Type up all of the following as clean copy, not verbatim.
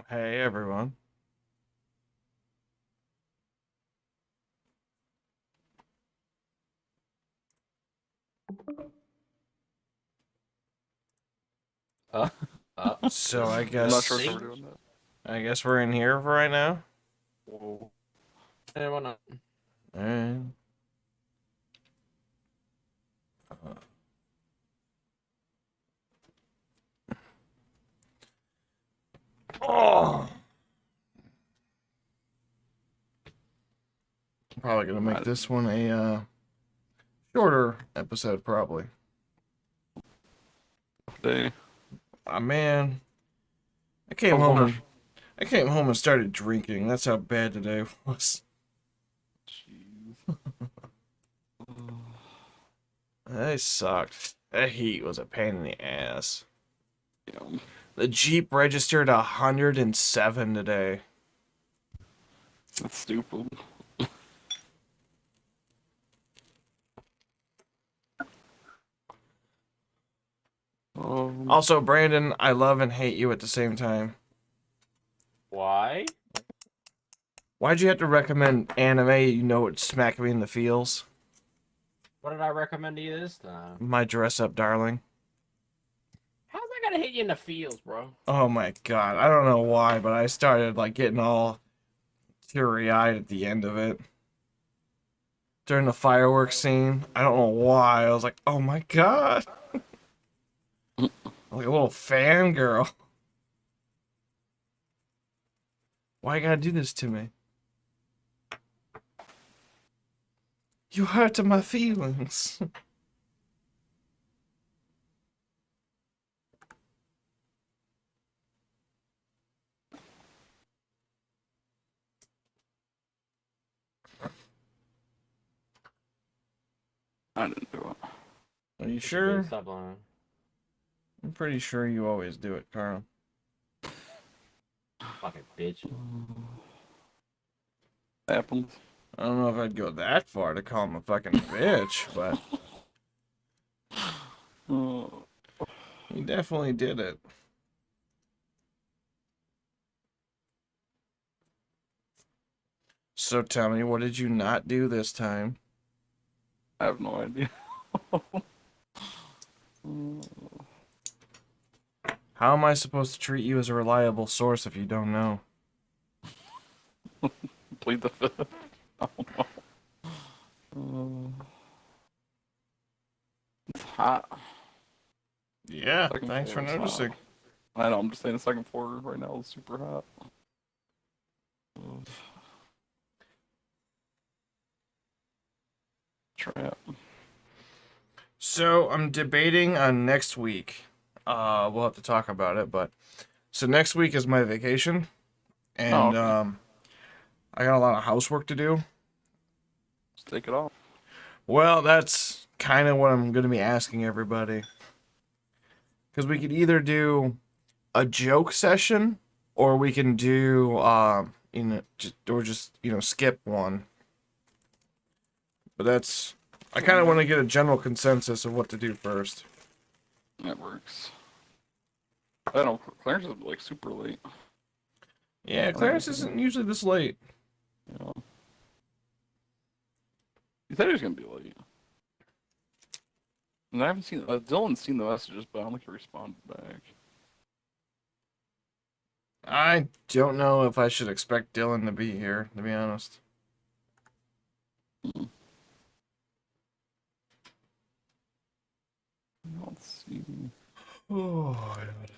Hey everyone. Uh, uh, So I I'm not sure if guess we're see? doing that. I guess we're in here for right now. Whoa. Why not? And oh, I'm probably gonna make this one a shorter episode, probably. Day. Man, I came Oh, home gosh. and I came home and started drinking. That's how bad today was. Jeez. They sucked. That heat was a pain in the ass. Damn. The Jeep registered 107 today. That's stupid. Um, Also, Brandon, I love and hate you at the same time. Why? Why'd you have to recommend anime you know would smack me in the feels? What did I recommend to you this time? My dress up darling. How's that gonna hit you in the feels, bro? Oh my god, I don't know why, but I started like getting all teary-eyed at the end of it. During the fireworks scene. I don't know why. I was like, oh my god. Like a little fangirl. Why you gotta do this to me? You hurt my feelings. I didn't do it. Are you Yes, you did. sure? Stop lying. I'm pretty sure you always do it, Carl. Fucking bitch. Happens. I don't know if I'd go that far to call him a fucking bitch, but Oh, he definitely did it. So tell me, what did you not do this time? I have no idea. How am I supposed to treat you as a reliable source if you don't know? Plead the fifth. I don't know. It's hot. Yeah, Second thanks for floor is hot. noticing. I know, I'm just saying the second floor right now is super hot. Trap. So I'm debating on next week. We'll have to talk about it, but so next week is my vacation, Oh, and okay. I got a lot of housework to do. Just take it off. Well, that's kind of what I'm going to be asking everybody, because we could either do a joke session, or we can do just skip one. But that's I kind of want to get a general consensus of what to do first. That works. I don't know, Clarence is like super late. Yeah, Clarence isn't usually this late. Yeah. He said he was gonna be late. And I haven't seen Dylan's seen the messages, but I don't think he responded back. I don't know if I should expect Dylan to be here, to be honest. Hmm. Let's see. Oh, God.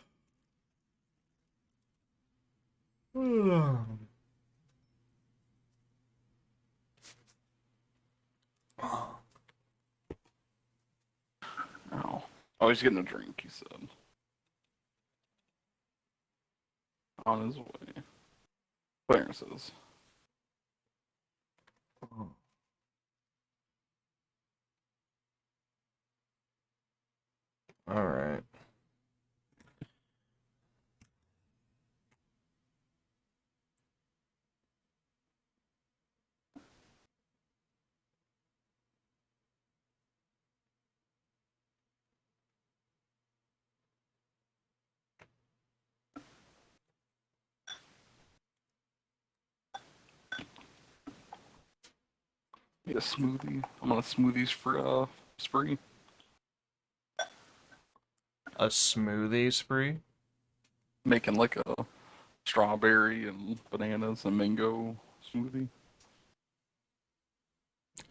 Oh. Oh, he's getting a drink, he said. On his way. Clarence is. All right. Yeah, smoothie. I'm on a smoothies for spree. A smoothie spree? Making like a strawberry and bananas and mango smoothie.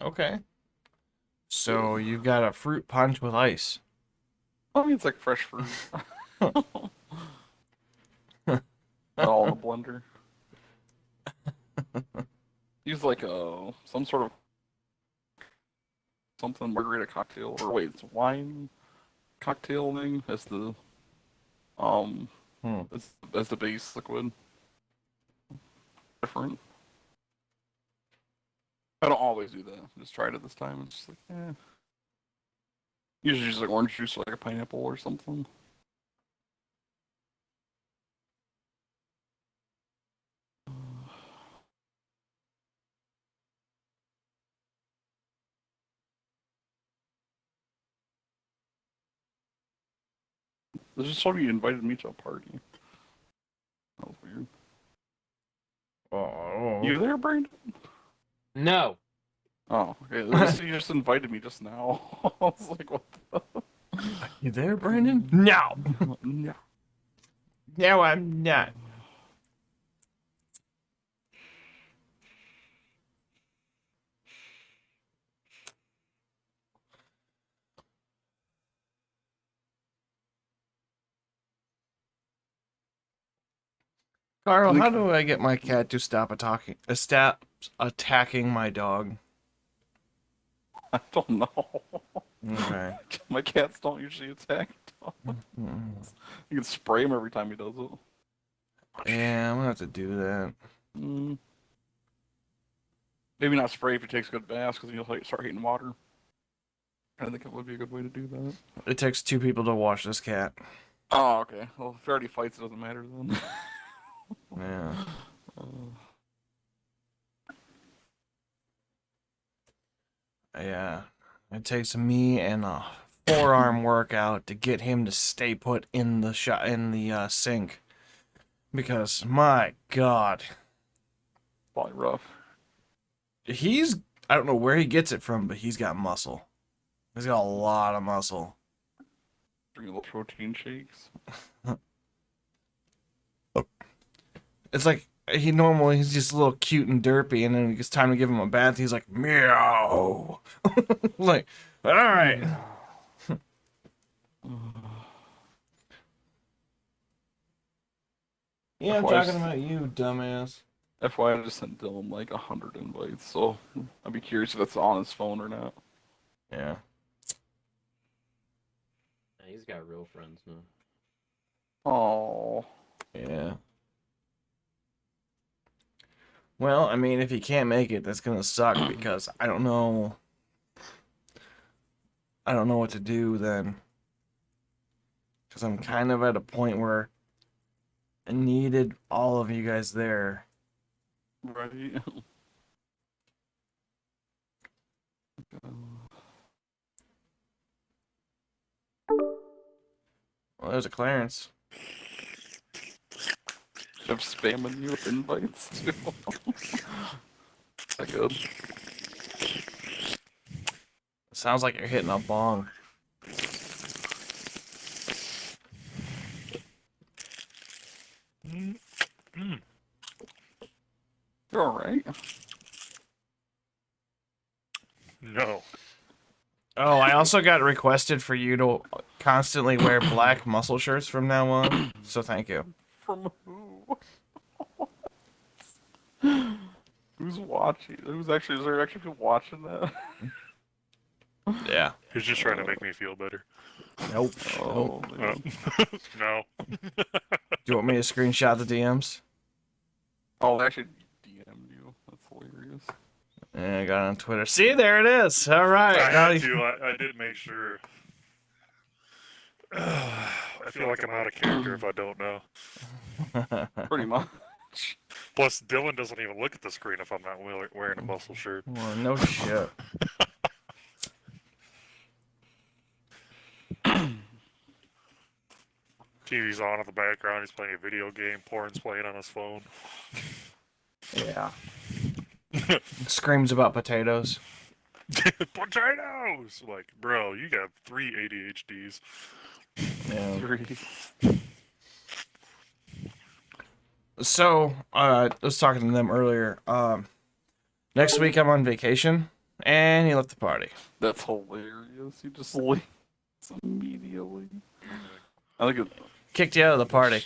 Okay. So you've got a fruit punch with ice. I mean, it's like fresh fruit. All in a blender. Use like some sort of something margarita cocktail, or wait, it's wine cocktail thing as the Hmm. as the base liquid. Different. I don't always do that. Just tried it this time. It's just like, eh. Usually just like orange juice, or like a pineapple or something. There's just somebody invited me to a party. That was weird. Oh. You there, Brandon? No. Oh, okay. You just invited me just now. I was like, what the? You there, Brandon? No. Yeah. No, I'm not. Carl, how do I get my cat to stop attacking my dog? I don't know. Okay. My cats don't usually attack dogs. You can spray him every time he does it. Yeah, I'm gonna have to do that. Mm. Maybe not spray if he takes good baths because he'll like, start hating water. I think it would be a good way to do that. It takes 2 people to wash this cat. Oh, okay. Well, if he already fights, it doesn't matter then. Yeah. Yeah. It takes me and a forearm workout to get him to stay put in the sink. Because my God, Probably rough. I don't know where he gets it from, but he's got muscle. He's got a lot of muscle. Drink little protein shakes. It's like he's just a little cute and derpy, and then it's time to give him a bath. He's like meow, like all right. Yeah, I'm talking about you, dumbass. FYI, I just sent Dylan like 100 invites, so I'd be curious if that's on his phone or not. Yeah. He's got real friends now. Oh. Yeah. Well, I mean, if he can't make it, that's gonna suck because I don't know. I don't know what to do then. Because I'm kind of at a point where I needed all of you guys there. Right. Well, there's a Clarence. I'm spamming you with invites too. Is that good? Sounds like you're hitting a bong. You're alright. No. Oh, I also got requested for you to constantly wear black muscle shirts from now on. So thank you. From who? Who's watching? Is there actually people watching that? Yeah. He's just trying to make me feel better. Nope. Oh, man. No. Do you want me to screenshot the DMs? Oh, they actually DM'd you. That's hilarious. Yeah, I got it on Twitter. See, there it is. All right. I Now had to. I did make sure. I feel like I'm out of character if I don't know. Pretty much. Plus, Dylan doesn't even look at the screen if I'm not wearing a muscle shirt. Well, no shit. TV's on in the background. He's playing a video game. Porn's playing on his phone. Yeah. Screams about potatoes. Potatoes! Like, bro, you got 3 ADHDs. Yeah. 3. So, I was talking to them earlier. Next week I'm on vacation, and he left the party. That's hilarious. You just leave immediately. I think it. Kicked you out of the party.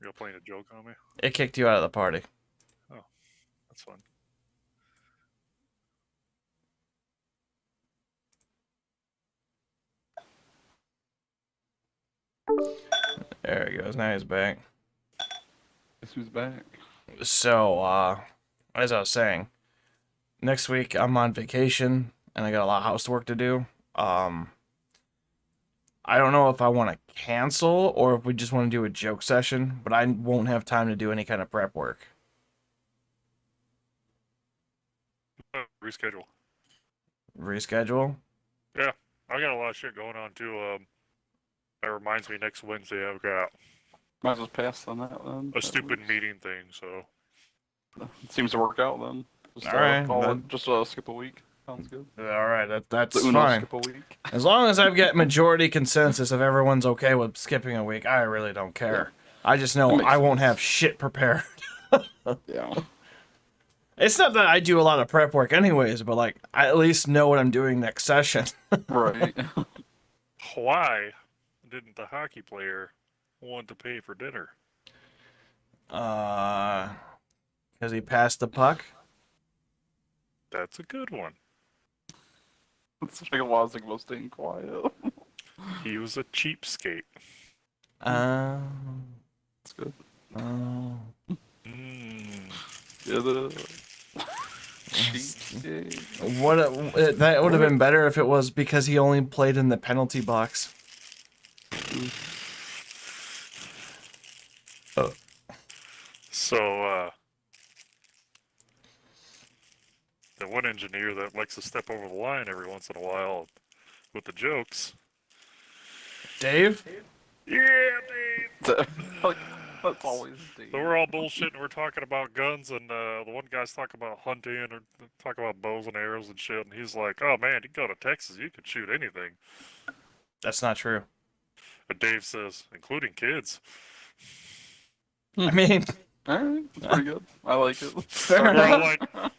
You're playing a joke on me? It kicked you out of the party. That's fun. There he goes. Now he's back. Guess who's back? So, as I was saying, next week I'm on vacation, and I got a lot of housework to do. I don't know if I want to cancel or if we just want to do a joke session, but I won't have time to do any kind of prep work. Reschedule. Reschedule? I got a lot of shit going on too. That reminds me, next Wednesday I've got Might as well pass on that then. a stupid meeting thing, so It seems to work out then. Just, Alright, call then. it, just skip a week. Sounds good. All right, that's The Uno fine. skip a week. As long as I've got majority consensus of everyone's okay with skipping a week, I really don't care. I just know That makes I won't sense. have shit prepared. Yeah. It's not that I do a lot of prep work anyways, but like I at least know what I'm doing next session. Right. why didn't the hockey player want to pay for dinner? Because he passed the puck. That's a good one. It's like a lot of things about staying quiet. He was a cheapskate. It's good. Mm. Yeah, cheat. That would have been better if it was because he only played in the penalty box. So, the one engineer that likes to step over the line every once in a while with the jokes. Dave? Yeah, Dave! Like, that's always Dave. So we're all bullshitting. We're talking about guns, and the one guy's talking about hunting or talking about bows and arrows and shit. And he's like, "Oh man, you go to Texas, you could shoot anything." That's not true. But Dave says, including kids. I mean, Alright, that's pretty good. I like it. fair We're all enough. like,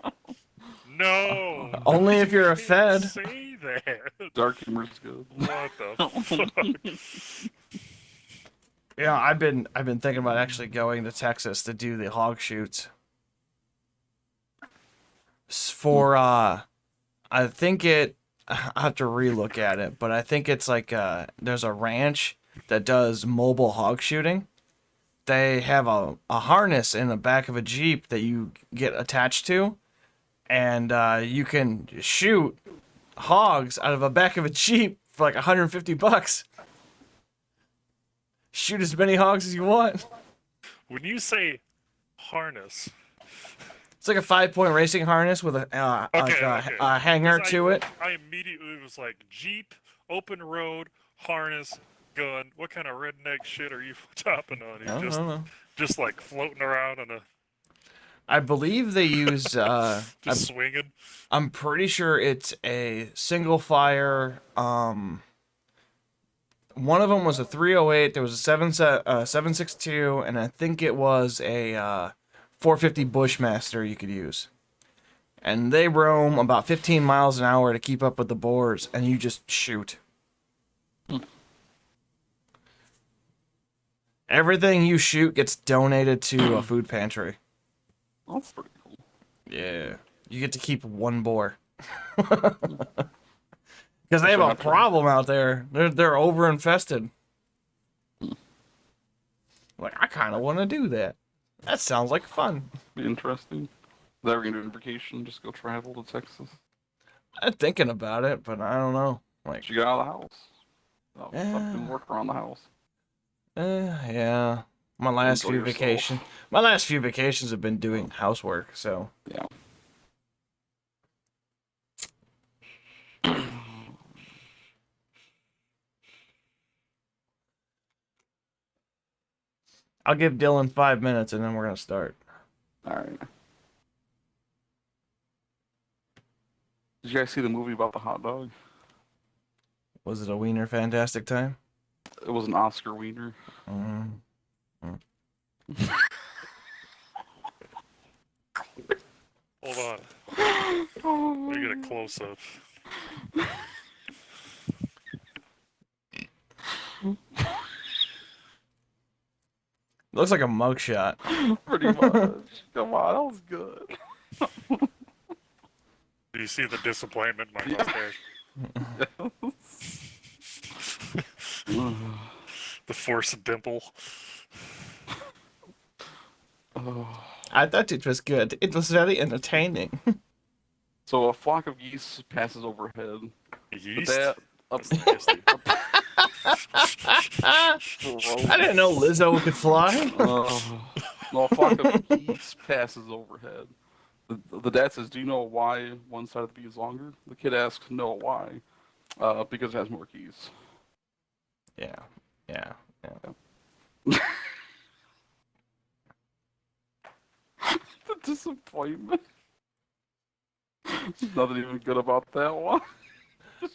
"No, Only if you're a you Fed. can't say that." Dark humor's good. What the fuck? Yeah, I've been thinking about actually going to Texas to do the hog shoots. For I think I have to relook at it, but I think it's like there's a ranch that does mobile hog shooting. They have a harness in the back of a Jeep that you get attached to, and you can shoot hogs out of the back of a Jeep for like $150. Shoot as many hogs as you want. When you say harness, It's like a 5-point racing harness with a a hanger 'cause to it. I immediately was like, Jeep, open road, harness, gun. What kind of redneck shit are you topping on? I You're don't know. just like floating around and I believe they use. just swinging. I'm pretty sure it's a single fire. One of them was a 308. There was a 762, and I think it was a 450 Bushmaster you could use. And they roam about 15 miles an hour to keep up with the boars, and you just shoot. Everything you shoot gets donated to a food pantry. That's pretty cool. Yeah. You get to keep one boar. Because they have a problem out there. They're over infested. Like, I kind of want to do that. That sounds like fun. Be interesting. Is that we're gonna do on vacation? Just go travel to Texas. I'm thinking about it, but I don't know. Like, Did you get out of the house? Oh, Yeah. I've been working around the house. yeah. My last Enjoy few yourself. my last few vacations have been doing housework, so Yeah. I'll give Dylan 5 minutes and then we're gonna start. Alright. Did you guys see the movie about the hot dog? Was it a wiener fantastic time? It was an Oscar wiener. Mm. Hold on. Let me get a close up. Looks like a mugshot. Pretty much. Come on, that was good. Do you see the disappointment in my mustache? The forced dimple. Oh. I thought it was good. It was very entertaining. So a flock of geese passes overhead. Yeast? That up, That's nasty. I didn't know Lizzo could fly. No, a flock of geese passes overhead. The dad says, "Do you know why one side of the bee is longer?" The kid asks, "No, why?" Because it has more geese. Yeah. The disappointment. There's nothing even good about that one.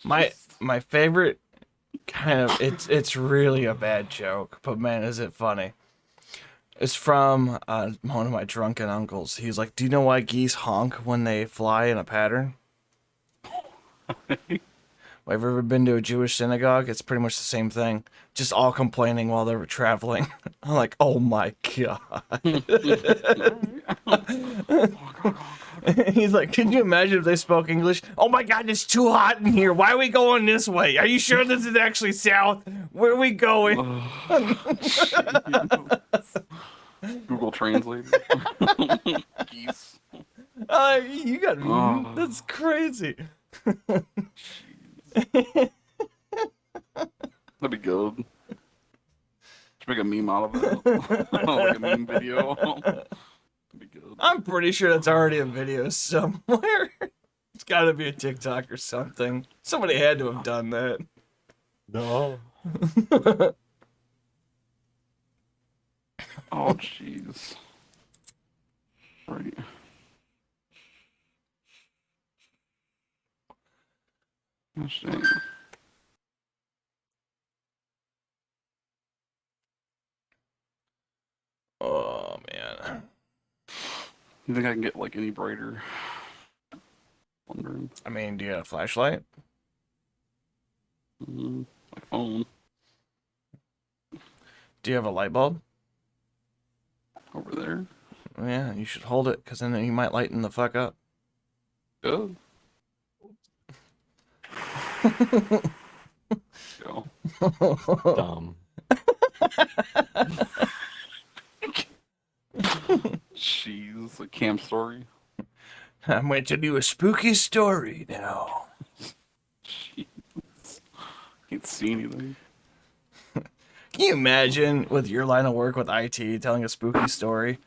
My favorite kind of it's really a bad joke, but man, is it funny. It's from one of my drunken uncles. He's like, "Do you know why geese honk when they fly in a pattern?" Have you ever been to a Jewish synagogue? It's pretty much the same thing. Just all complaining while they were traveling. I'm like, oh my god. He's like, can you imagine if they spoke English? Oh my god, it's too hot in here. Why are we going this way? Are you sure this is actually south? Where are we going? Google Translate. Geese. You got me. Oh. That's crazy. That'd be good. Just make a meme out of it. Like a meme video. That'd be good. I'm pretty sure that's already a video somewhere. It's got to be a TikTok or something. Somebody had to have done that. No. Oh, jeez. Right. Oh, shit. Oh man. You think I can get like any brighter? Wondering. I mean, do you got a flashlight? My phone Do you have a light bulb? over there. Yeah, you should hold it, because then you might lighten the fuck up. Good. Go. Dumb. Jeez, a camp story. I'm going to do a spooky story now. Jeez. Can't see anything. Can you imagine with your line of work with IT telling a spooky story?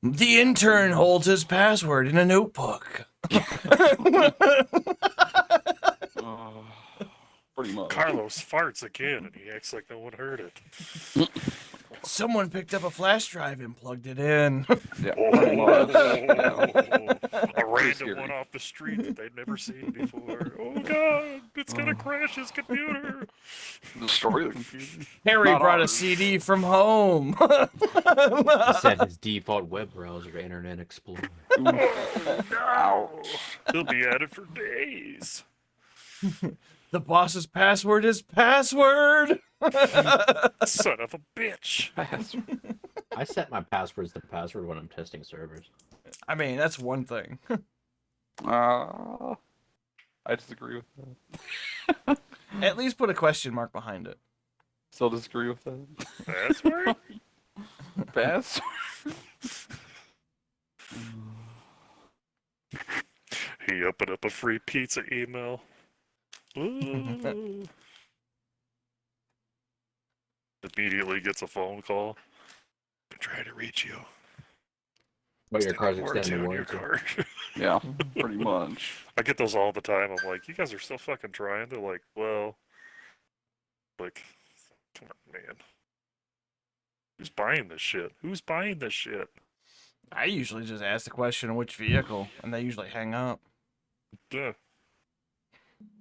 The intern holds his password in a notebook. Pretty much. Carlos farts again, and he acts like no one heard it. Someone picked up a flash drive and plugged it in. Yeah, Oh, pretty much. a random scary. one off the street that they'd never seen before. Oh god, it's gonna crash his computer. Destroy the computer. Harry Not brought a ours. CD from home. He set his default web browser to Internet Explorer. No, he'll be at it for days. The boss's password is password. Son of a bitch. I set my passwords to password when I'm testing servers. I mean, that's one thing. I disagree with that. At least put a question mark behind it. Still disagree with that. Password? Pass. He opened up a free pizza email. Ooh. Immediately gets a phone call. Been trying to reach you. But your car's Warranty extended on your warranty. card. Yeah, pretty much. I get those all the time. I'm like, you guys are still fucking trying. They're like, well, like, come on, man. Who's buying this shit? Who's buying this shit? I usually just ask the question which vehicle, and they usually hang up. Yeah.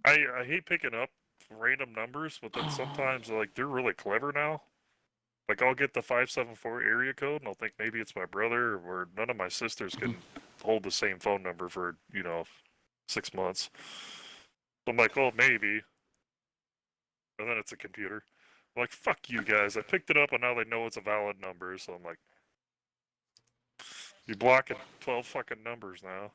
I hate picking up random numbers, but then sometimes like they're really clever now. Like I'll get the 574 area code and I'll think maybe it's my brother, or none of my sisters can hold the same phone number for 6 months. So I'm like, well, maybe, and then it's a computer. I'm like, fuck you guys! I picked it up and now they know it's a valid number. So I'm like, you're blocking 12 fucking numbers now.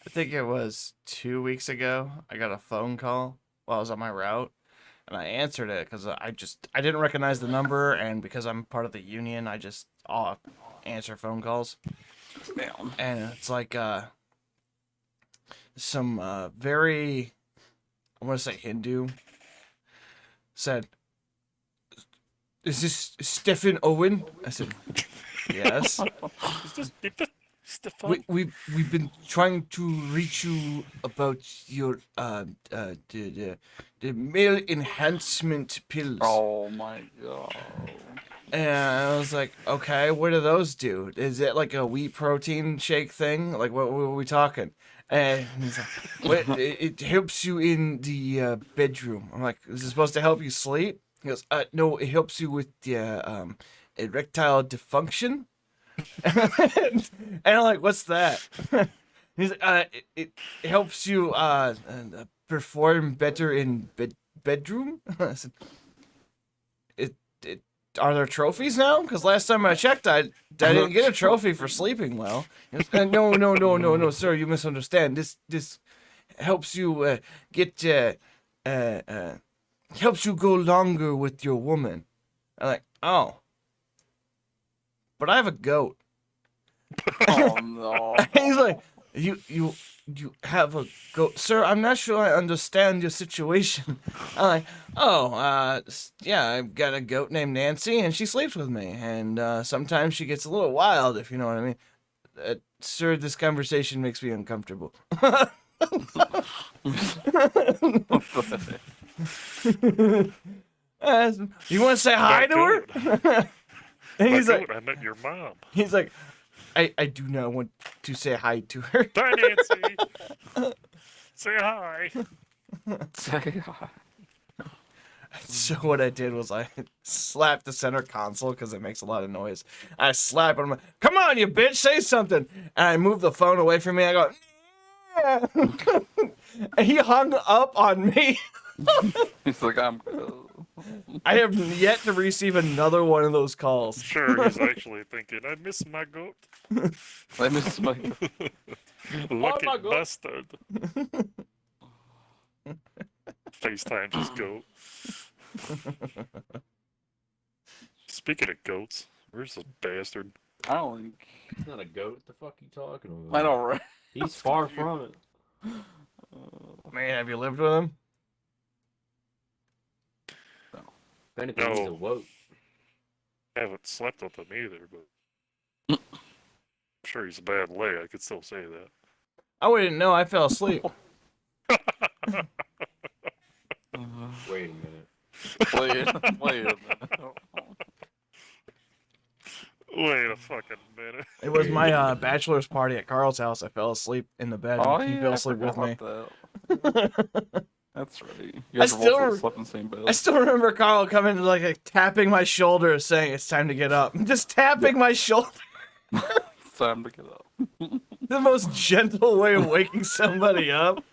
I think it was 2 weeks ago. I got a phone call while I was on my route, and I answered it because I didn't recognize the number, and because I'm part of the union, I'll answer phone calls. Damn. And it's like some very, I want to say Hindu, said, "Is this Stephen Owen?" I said, "Yes." It's Stefan. We've been trying to reach you about your the male enhancement pills. Oh my god. And I was like, okay, what do those do? Is it like a wheat protein shake thing? Like, what are we talking? And he's like, what, it helps you in the bedroom. I'm like, is it supposed to help you sleep? He goes, no, it helps you with the erectile dysfunction. And I'm like, what's that? He's like, it helps you perform better in bedroom. I said, are there trophies now? Because last time I checked, I didn't get a trophy for sleeping well. He was, no, sir, you misunderstand. This helps you helps you go longer with your woman. I'm like, oh, but I have a goat. Oh no. He's like, you have a goat, sir. I'm not sure I understand your situation. I'm like, oh, yeah, I've got a goat named Nancy, and she sleeps with me, and sometimes she gets a little wild, if you know what I mean. Sir, this conversation makes me uncomfortable. You want to say hi to her? And he's like, I met your mom. he's like, I do not want to say hi to her. Bye, Nancy. Say hi. Say hi. So what I did was I slapped the center console because it makes a lot of noise. I slap him. Come on, you bitch, say something. And I moved the phone away from me. I go, yeah. And he hung up on me. He's like, I'm. I have yet to receive another one of those calls. Sure, he's actually thinking, I miss my goat. I miss my. Lucky my goat. bastard. FaceTime just goat. Speaking of goats, where's this bastard? I don't think. He's not a goat. What the fuck you talking about? I know, right? He's far from it. Man, have you lived with him? If anything, he's No. a woke. I haven't slept with him either, but I'm sure he's a bad lay. I could still say that. I wouldn't know. I fell asleep. Wait a minute. Wait a minute. Wait a fucking minute. It was my bachelor's party at Carl's house. I fell asleep in the bed. Oh And he yeah, fell I asleep with me. forgot about that. That's right. You guys still both re- slept in the same bed. I still remember Carl coming like tapping my shoulder, saying it's time to get up. Just tapping my shoulder. It's time to get up. The most gentle way of waking somebody up.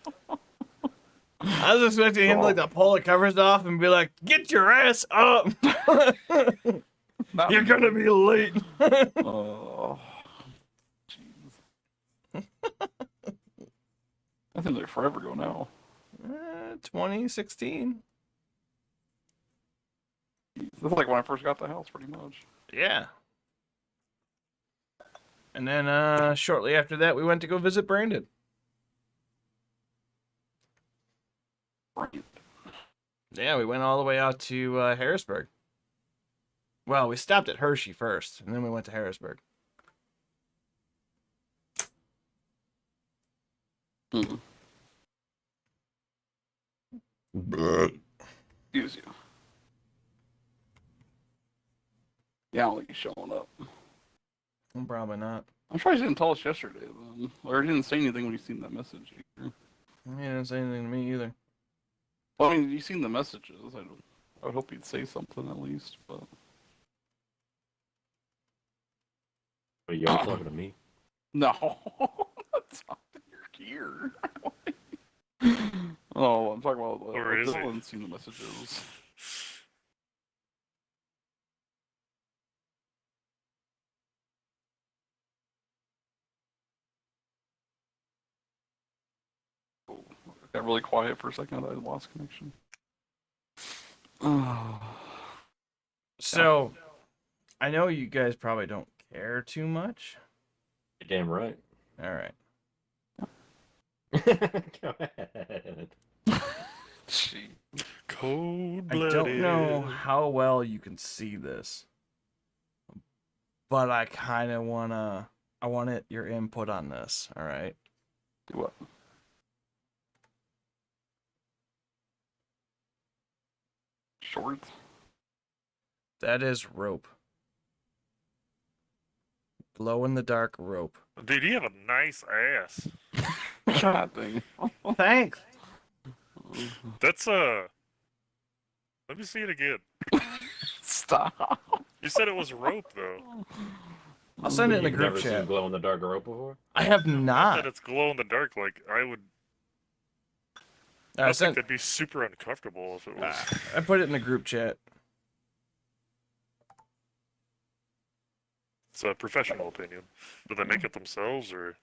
I was expecting him like to pull the covers off and be like, "Get your ass up! Not You're gonna be late." Oh, jeez. I think they're forever ago now. 2016. That's like when I first got the house, pretty much. Yeah. And then shortly after that, we went to go visit Brandon. Right. Yeah, we went all the way out to Harrisburg. Well, we stopped at Hershey first, and then we went to Harrisburg. Hmm. Excuse you. Yeah, I don't think he's showing up. Probably not. I'm sure he didn't tell us yesterday, then. Or he didn't say anything when he seen that message either. He didn't say anything to me either. Well, I mean, you've seen the messages. I would hope he'd say something at least, but. But you're talking to me. No. That's not you're here. Oh, I'm talking about. Or is I he? haven't seen the messages. Oh, got really quiet for a second. I lost connection. Oh. So, I know you guys probably don't care too much. You're damn right. All right. Go ahead. Gee. I Cold-blooded. don't know how well you can see this, but I kind of I want your input on this. All right. Do what? Shorts? That is rope. Glow in the dark rope. Dude, you have a nice ass. God dang. Thanks. That's Let me see it again. Stop. You said it was rope though. I'll send it in the You've group never chat. seen glow in the dark rope before? I have That not. it's glow in the dark. Like I would. I I think sent. that'd be super uncomfortable if it was. I put it in the group chat. It's a professional opinion. Do they make it themselves or?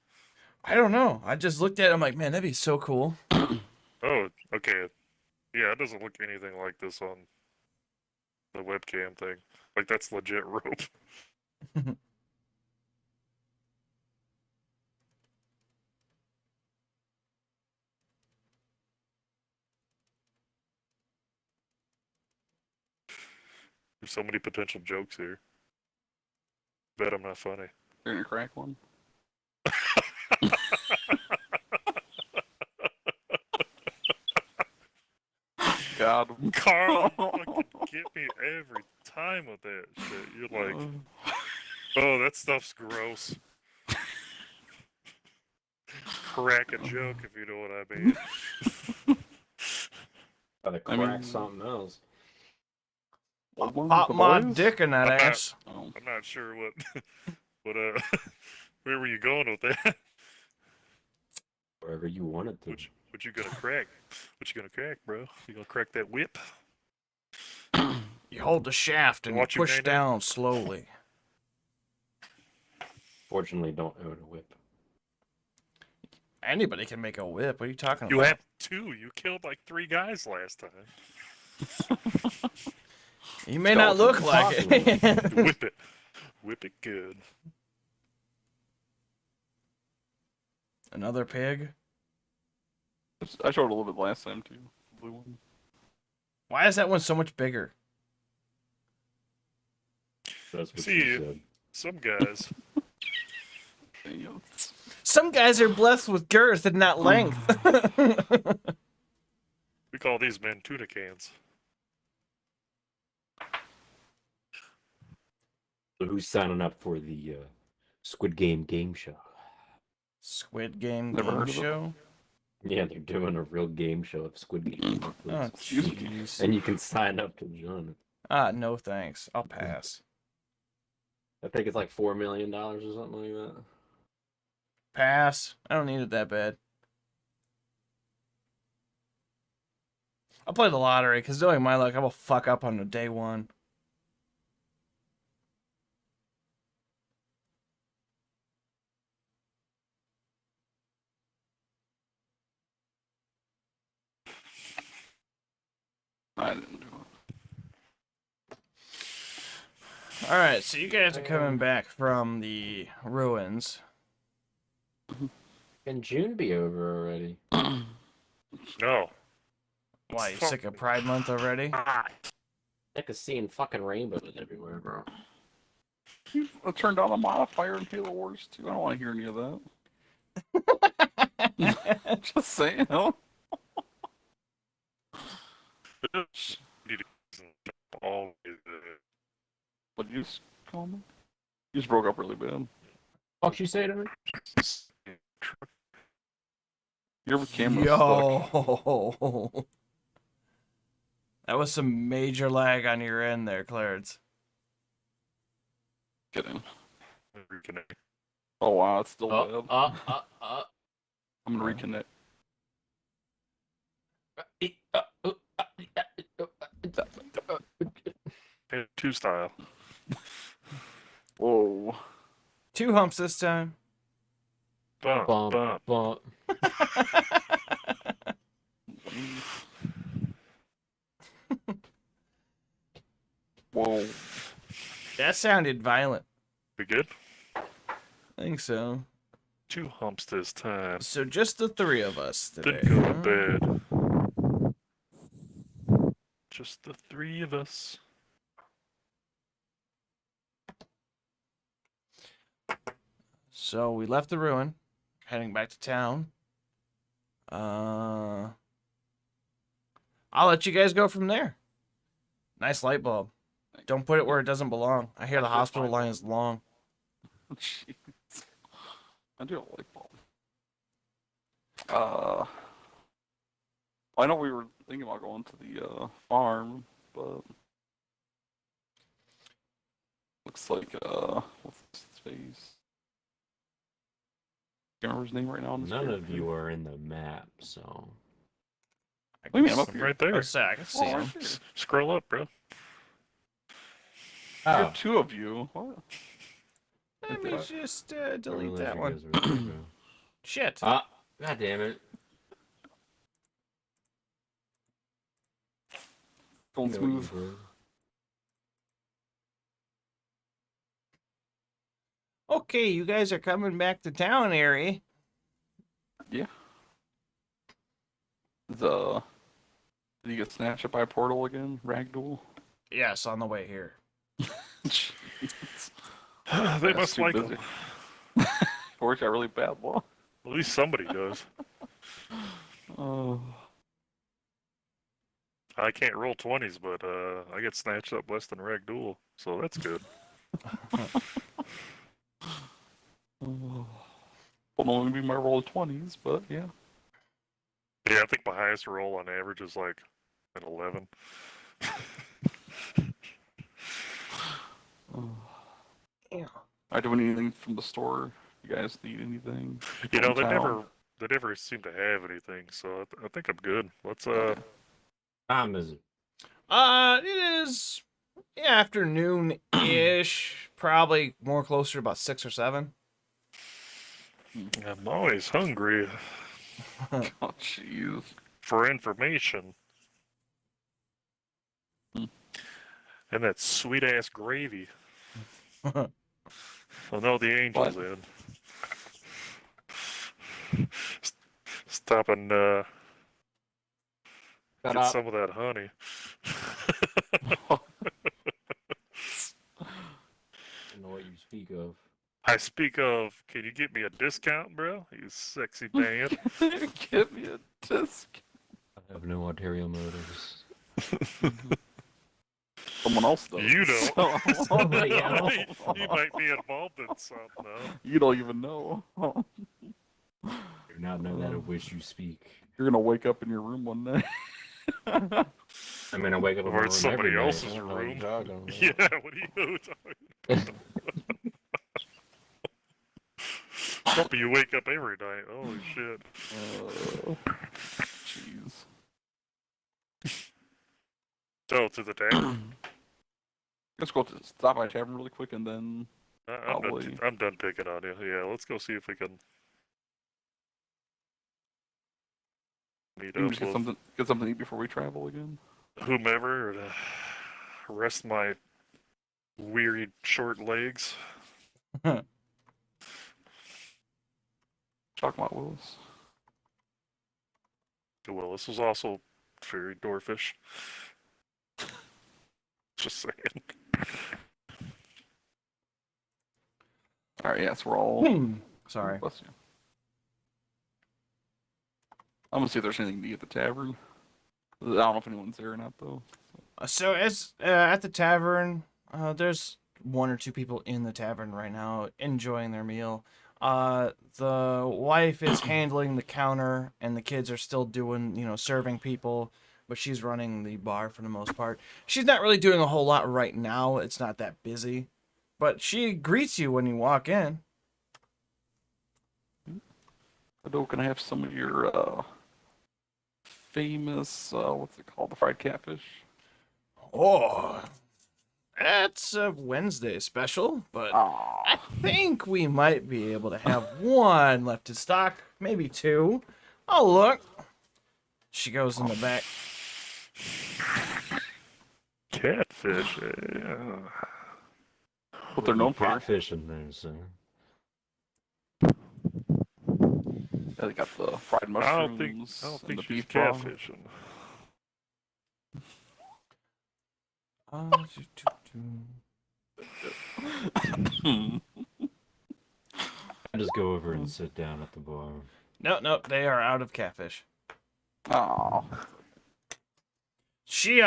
I don't know. I just looked at it. I'm like, man, that'd be so cool. Oh, okay. Yeah, it doesn't look anything like this on the webcam thing. Like that's legit rope. There's so many potential jokes here. Bet I'm not funny. You're gonna crack one? God. Carl, you fucking get me every time with that shit. You're like, oh, that stuff's gross. Crack a joke if you know what I mean. Gotta I crack mean- something else. Old one Pop with the my boys? dick in that I'm not- ass. Oh. I'm not sure what, where were you going with that? Wherever you want it to. What you gonna crack? What you gonna crack, bro? You gonna crack that whip? You hold the shaft and you Watch your push name. down slowly. Fortunately, don't own a whip. Anybody can make a whip. What are you talking You about? have two. You killed like 3 guys last time. You may not look like it. Whip it. Whip it good. Another pig? I showed a little bit last time too. Blue one. Why is that one so much bigger? That's what See, she said. some guys. Damn. Some guys are blessed with girth and not length. We call these men tuna cans. So who's signing up for the Squid game show? Squid Game Never game heard of it. show? Yeah, they're doing a real game show of Squid Game. Oh, Excuse me. jeez. And you can sign up to join it. Ah, no thanks. I'll pass. I think it's like $4 million or something like that. Pass. I don't need it that bad. I'll play the lottery, because knowing my luck, I will fuck up on the day one. I didn't do it. Alright, so you guys are coming back from the ruins. Can June be over already? No. Why, you sick of Pride Month already? Sick of seeing fucking rainbows everywhere, bro. I turned on a modifier in Halo Wars 2. I don't want to hear any of that. Just saying. Huh? Need to all What did you just call me? You just broke up really bad. Fuck you say to me? Your camera's stuck. Yo. That was some major lag on your end there, Clarence. Kidding. Reconnect. Oh wow, it's still Oh, bad. uh. I'm gonna reconnect. Hey, two style. Whoa. 2 humps this time. Bump, Bump, bump. bump. Whoa. That sounded violent. We good? I think so. 2 humps this time. So just the 3 of us today. Didn't go huh? to bed. Just the 3 of us. So we left the ruin, heading back to town. I'll let you guys go from there. Nice light bulb. Don't put it where it doesn't belong. I hear the hospital line is long. Jeez. I do like ball. I know we were thinking about going to the farm, but looks like what's his face? Can't remember his name right now. On this None of picture. you are in the map, so. What do you mean? I'm up I'm here. right there. I can see Oh, him. right there. Scroll up, bro. You Oh, have 2 of you. What? Let me just delete Unless that you one. guys are ready to go. Shit. Ah, god damn it. Going You know what smooth. you did. Okay, you guys are coming back to town, Ari. Yeah. Did you get snatched up by a portal again? Ragdoll? Yes, on the way here. Jeez. They That's must too like busy. them. Worked out really bad law. At least somebody does. Oh. I can't roll 20s, but I get snatched up less than Ragdoll, so that's good. Well, maybe my roll of 20s, but yeah. Yeah, I think my highest roll on average is like an 11. Yeah. I do anything from the store. You guys need anything? You know, From town? they never seem to have anything, so I think I'm good. Let's Okay. Time is it? It is afternoon-ish. Probably more closer to about 6 or 7. I'm always hungry Oh, jeez. for information. Hmm. And that sweet ass gravy. Oh no, the angel's What? in. Stop and Shut get up. some of that honey. I don't know what you speak of. I speak of, can you get me a discount, bro? You sexy man. Give me a disc. I have no ulterior motives. Someone else does. You don't. Somebody else. You might be involved in something, though. You don't even know. Do not know that of which you speak. You're gonna wake up in your room one day. I mean, I wake up in my Or room it's somebody every night. else's I don't know what you're room. talking about. Yeah, what are you talking about? Hope you wake up every night. Holy shit. Jeez. So, to the tavern. Let's go to stop by tavern really quick and then. Probably. I'm done picking on you. Yeah, let's go see if we can meet We can up just get with something to eat before we travel again. whomever to rest my weary short legs. Talking about Willis. Well, this was also very dwarfish. Just saying. All right, yes, we're all. Sorry. Bless you. I'm gonna see if there's anything to eat at the tavern. I don't know if anyone's there or not though. So as at the tavern, there's 1 or 2 people in the tavern right now enjoying their meal. The wife is handling the counter, and the kids are still doing, serving people, but she's running the bar for the most part. She's not really doing a whole lot right now. It's not that busy, but she greets you when you walk in. Hello, can I have some of your famous what's it called? The fried catfish? Oh, that's a Wednesday special, but I Ah, think we might be able to have one left in stock, maybe two. Oh, look. She goes in the back. Catfish. what they're known for. Catfish in there, so. Yeah, they got the fried I mushrooms don't and think the she's beef broth. catfishing. I just go over and sit down at the bar. No, they are out of catfish. Oh, She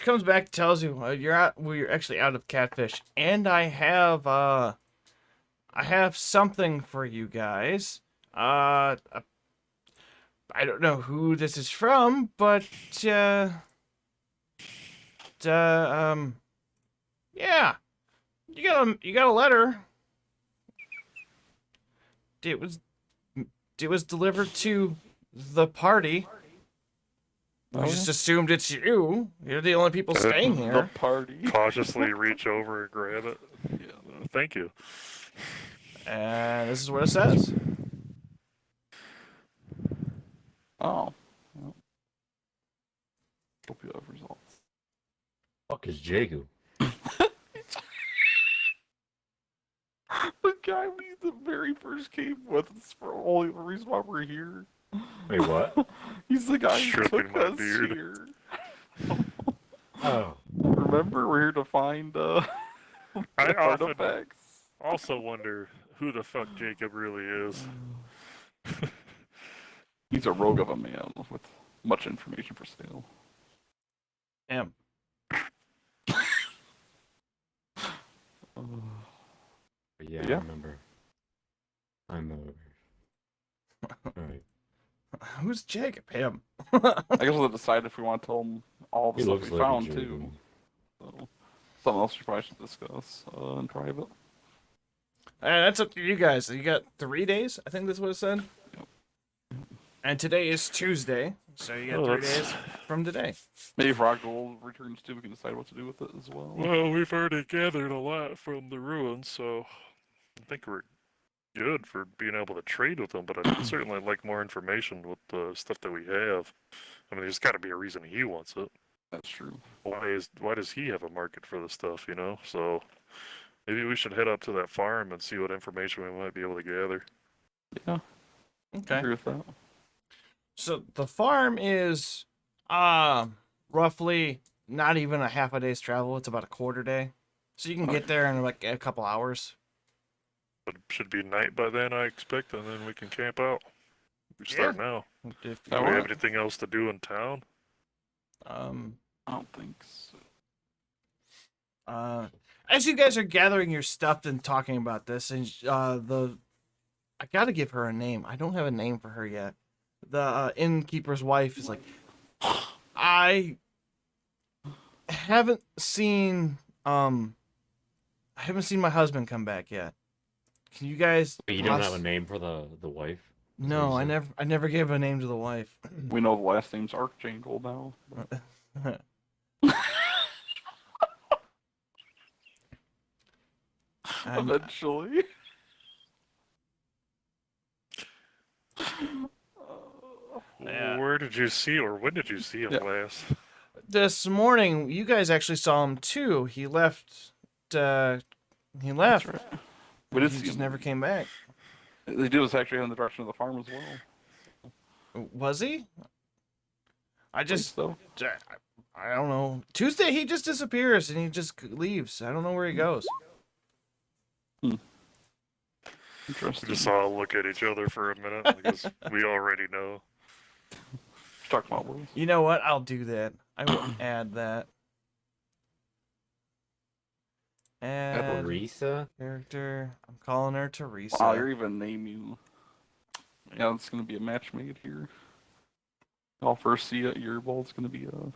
comes back and tells you we're actually out of catfish, and I have something for you guys. I don't know who this is from, but yeah, you got a letter. It was delivered to the party. We just assumed it's you. You're the only people staying the here. party. Cautiously reach over and grab it. Yeah. Thank you. And this is what it says. Oh. Well. Hope you have results. Fuck is Jacob? The guy we the very first came with us for only the reason why we're here. Wait, what? He's the guy who Stripping took my us beard. here. Oh, Remember, we're here to find I often artifacts. also wonder who the fuck Jacob really is. He's a rogue of a man with much information for sale. Damn. yeah, Yeah. I remember. Alright. Who's Jacob? Him. I guess we'll decide if we want to tell him all the He stuff looks we like found a Jacob. too. So, something else we probably should discuss in private. That's up to you guys. You got 3 days. I think that's what it said. Yep. And today is Tuesday, so you got Oh, 3 that's- days from today. Maybe if Rock Gold returns too, we can decide what to do with it as well. Well, we've already gathered a lot from the ruins, so I think we're good for being able to trade with them, but I'd certainly like more information with the stuff that we have. I mean, there's got to be a reason he wants it. That's true. Why does he have a market for the stuff, you know? So maybe we should head up to that farm and see what information we might be able to gather. Yeah, I Okay. agree with that. So the farm is roughly not even a half a day's travel. It's about a quarter day. So you can get there in like a couple hours. But it should be night by then, I expect, and then we can camp out. We start now. If, Oh, Do we have Alright. anything else to do in town? I don't think so. As you guys are gathering your stuff and talking about this, and I gotta give her a name. I don't have a name for her yet. The innkeeper's wife is like, I haven't seen my husband come back yet. Can you guys? But you don't have a name for the wife? No, what I you said? never gave a name to the wife. We know the last name's Archangel now. And Eventually. Yeah. Where did you see, or when did you see him Yeah. last? this morning, you guys actually saw him too. He left. He left. That's right. We did He see just him. never came back. They did was actually in the direction of the farm as well. Was he? I just. so. I don't know. Tuesday he just disappears and he just leaves. I don't know where he goes. We Interesting. just all look at each other for a minute because we already know. Talk about Wills. You know what? I'll do that. I will add that. And Teresa? character. I'm calling her Teresa. Wow, you're even name you. Yeah, it's gonna be a match made here. I'll first see it. Your ball's gonna be Oh.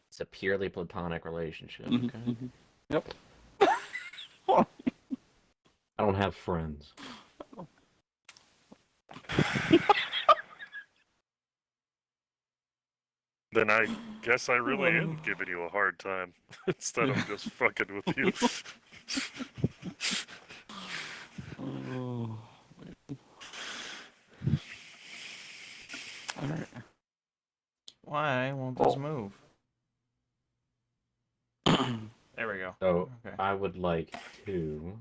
It's a purely platonic relationship. Mhm, Okay? mhm. Yep. I don't have friends. Then I guess I really am giving you a hard time instead of just fucking with you. Oh. All right. Why won't this Oh. move? There we go. So Okay. I would like to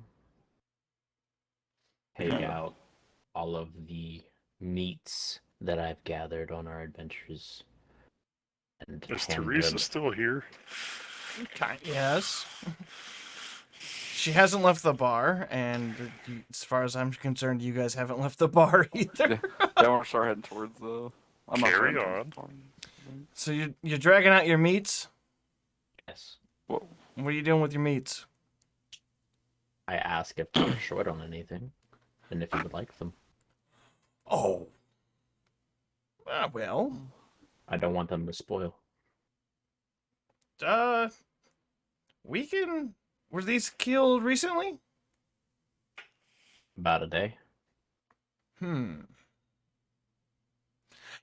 take out all of the meats that I've gathered on our adventures. And Is hand Teresa them. still here? Yes. She hasn't left the bar, and as far as I'm concerned, you guys haven't left the bar either. Yeah, we'll start heading towards the. I'm not Carry starting towards on. the farm. So you're dragging out your meats? Yes. Whoa. What are you doing with your meats? I ask if they're short on anything, and if you would like them. Oh. Well, I don't want them to spoil. we can. Were these killed recently? About a day.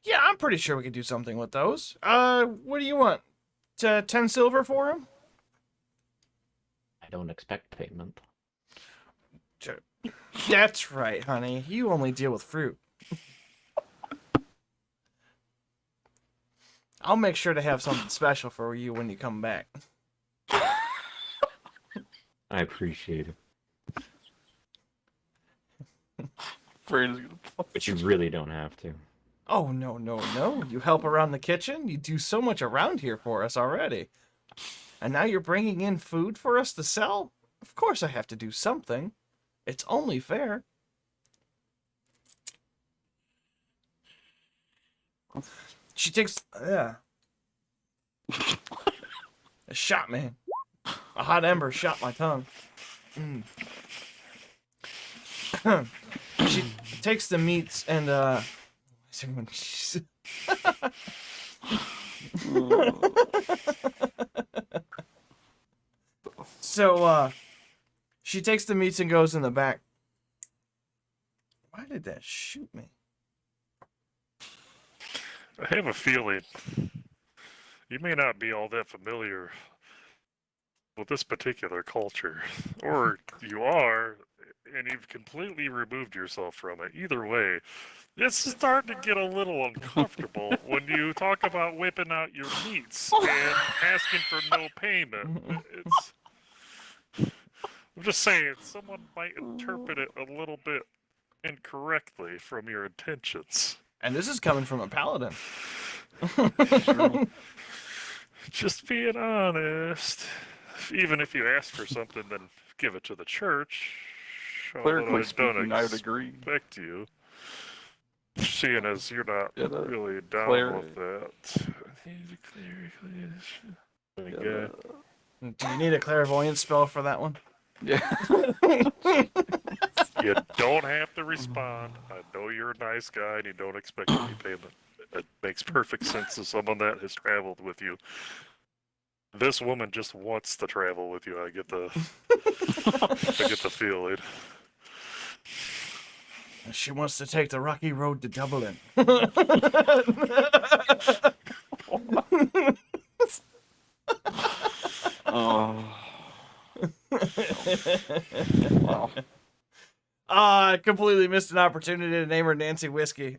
Yeah, I'm pretty sure we could do something with those. What do you want? 10 silver for them? I don't expect payment. That's right, honey. You only deal with fruit. I'll make sure to have something special for you when you come back. I appreciate it. Afraid is gonna. But you really don't have to. Oh, no, no, no. You help around the kitchen? You do so much around here for us already. And now you're bringing in food for us to sell? Of course I have to do something. It's only fair. She takes... Yeah. A shot, man. A hot ember shot my tongue. She takes the meats and, So, she takes the meats and goes in the back. Why did that shoot me? I have a feeling you may not be all that familiar with this particular culture, or you are, and you've completely removed yourself from it. Either way, it's starting to get a little uncomfortable when you talk about whipping out your meats and asking for no payment. I'm just saying, someone might interpret it a little bit incorrectly from your intentions. And this is coming from a paladin. Just being honest. Even if you ask for something, then give it to the church. Although Clerically I speaking, I would don't agree. expect you. Seeing as you're not Yeah, the really down cleric- with that. Yeah, Do you need a clairvoyance spell for that one? yeah. You don't have to respond. I know you're a nice guy and you don't expect any payment. It makes perfect sense to someone that has traveled with you. This woman just wants to travel with you. I get the feeling. She wants to take the rocky road to Dublin. Oh. Wow. I completely missed an opportunity to name her Nancy Whiskey.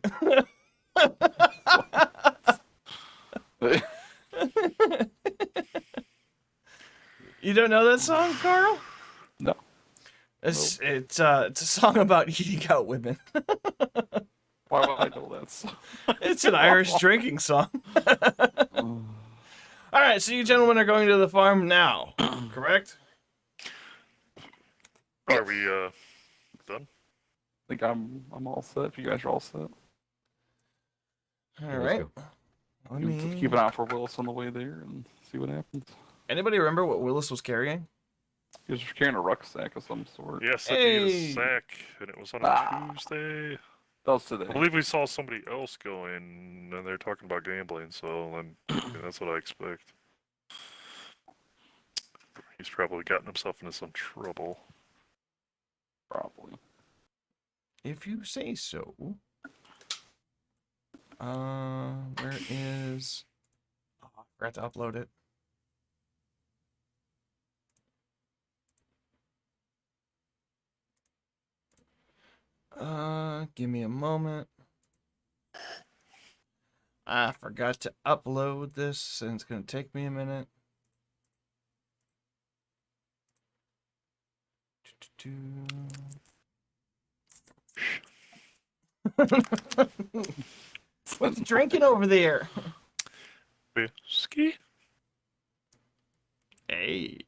You don't know that song, Carl? No. It's a song about eating out women. Why would I know that? song? It's an Irish drinking song. Oh. All right, so you gentlemen are going to the farm now, correct? Are we done? I think I'm all set. If you guys are all set. All let's right. go. Let You can me. keep an eye out for Willis on the way there and see what happens. Anybody remember what Willis was carrying? He was carrying a rucksack of some sort. Yes, I need a Hey! sack, and it was on a Ah. Tuesday. That was today. I believe we saw somebody else go in, and they're talking about gambling, so that's what I expect. He's probably gotten himself into some trouble. Probably. If you say so. Where is? Oh, I forgot to upload it. Give me a moment. I forgot to upload this, and it's gonna take me a minute. What's drinking over there? Whiskey? Hey.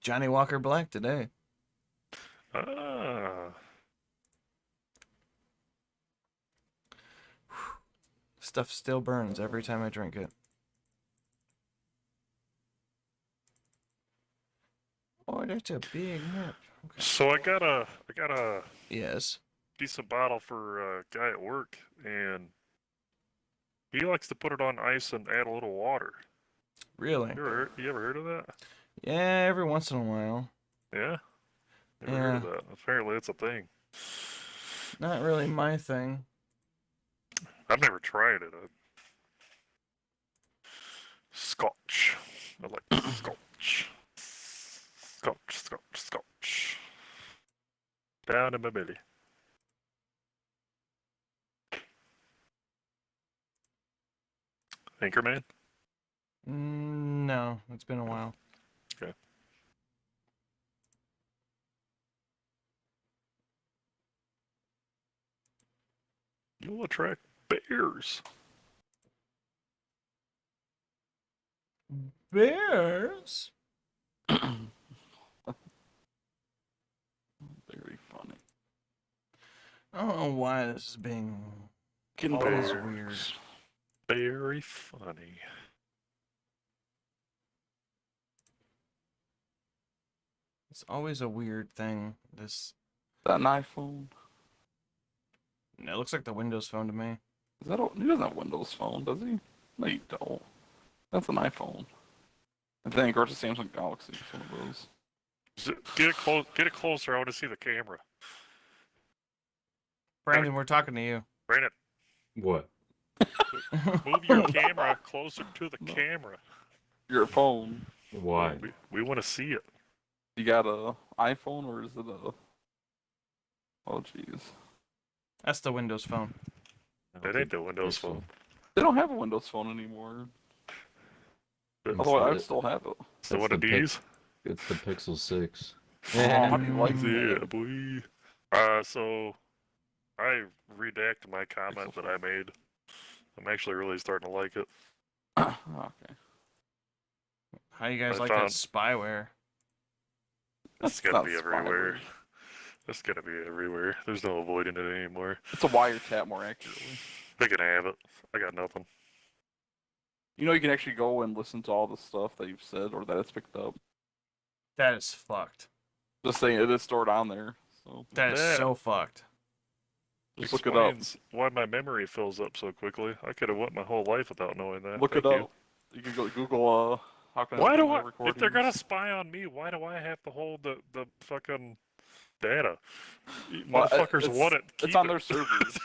Johnny Walker Black today. Ah. Stuff still burns every time I drink it. Oh, that's a big nip. Okay. So I got a Yes. decent bottle for a guy at work, and he likes to put it on ice and add a little water. Really? You ever heard of that? Yeah, every once in a while. Yeah? Never heard of that. Apparently it's a thing. Not really my thing. I've never tried it. Scotch. I like Scotch. Scotch. Down in my belly. Anchorman? No, it's been a while. Okay. You'll attract bears. Bears? Very funny. I don't know why this is being Getting always bears. weird. Very funny. It's always a weird thing. This. Is that an iPhone? It looks like the Windows Phone to me. Is that he doesn't have a Windows Phone, does he? No, you don't. That's an iPhone. I think, or it's a Samsung Galaxy. It's one of those. Get it close. Get it closer. I want to see the camera. Brandon, we're talking to you. Brandon, What? move your camera closer to the No. camera. Your phone. Why? We want to see it. You got a iPhone or is it a? Oh jeez. That's the Windows Phone. It ain't the Windows Phone. They don't have a Windows Phone anymore. It's Although I the- would still have it. the one the of pic- these. It's the Pixel 6. How do you like Yeah, that? boy. So I redacted my comment that I made. I'm actually really starting to like it. Okay. How you guys I like found- that spyware? It's That's gonna not be everywhere. spyware. It's gonna be everywhere. There's no avoiding it anymore. It's a wiretap more accurately. They can have it. I got nothing. You know you can actually go and listen to all the stuff that you've said or that it's picked up. That is fucked. Just saying it is stored on there. So That is Yeah. so fucked. just look it up. Explains why my memory fills up so quickly. I could have went my whole life without knowing that. Look Thank it you. up. You can go Google how can Why I do my I? If they're gonna recordings? spy on me, why do I have to hold the fucking data? You Well, motherfuckers it's- want it. It's keep on it. their servers.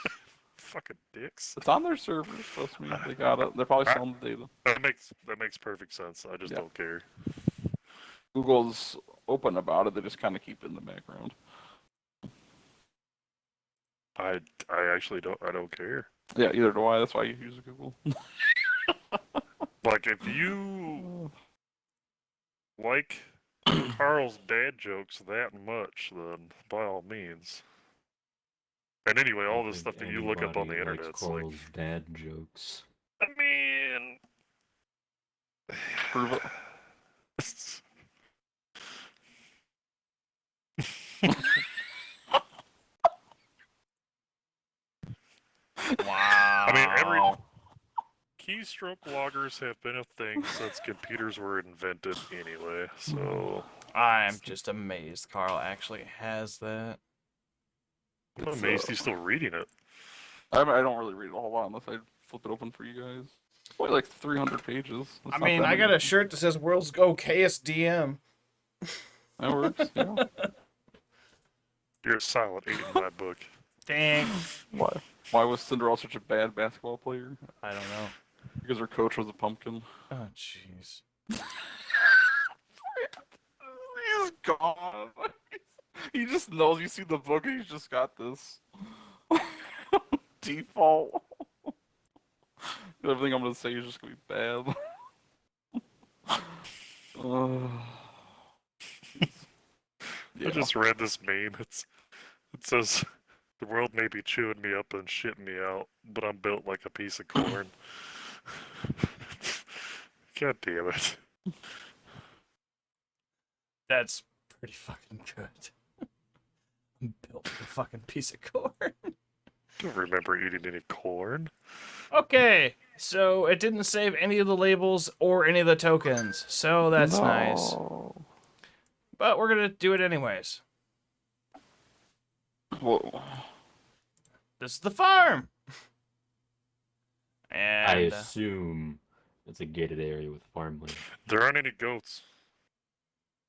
Fucking dicks. It's on their servers, trust me. They got it. They're probably selling the data. That makes perfect sense. I just Yeah. don't care. Google's open about it, they just kinda keep it in the background. I actually don't care. Yeah, either do I, that's why you use Google. Like if you like Carl's dad jokes that much, then by all means. And anyway, all this stuff that you look up on the internet, it's like, Carl's dad jokes. I mean, Prove it. Wow. I mean, every keystroke loggers have been a thing since computers were invented anyway. So I'm just amazed Carl actually has that. I'm It's, amazed he's still reading it. I don't really read a whole lot unless I flip it open for you guys. It's only like 300 pages. That's I not mean, that I got many. a shirt that says "World's okayest DM." That works. Yeah. You're silent eating my book. Dang. Why? Why was Cinderella such a bad basketball player? I don't know. Because her coach was a pumpkin. Oh, jeez. He's gone. He just knows you see the book and he's just got this default. Everything I'm gonna say is just gonna be bad. I just read this meme. It says, "The world may be chewing me up and shitting me out, but I'm built like a piece of corn." God damn it! That's pretty fucking good. I'm built like a fucking piece of corn. Don't remember eating any corn. Okay, so it didn't save any of the labels or any of the tokens, so that's nice. No. But we're gonna do it anyways. Whoa. This is the farm. I And assume it's a gated area with farmland. There aren't any goats.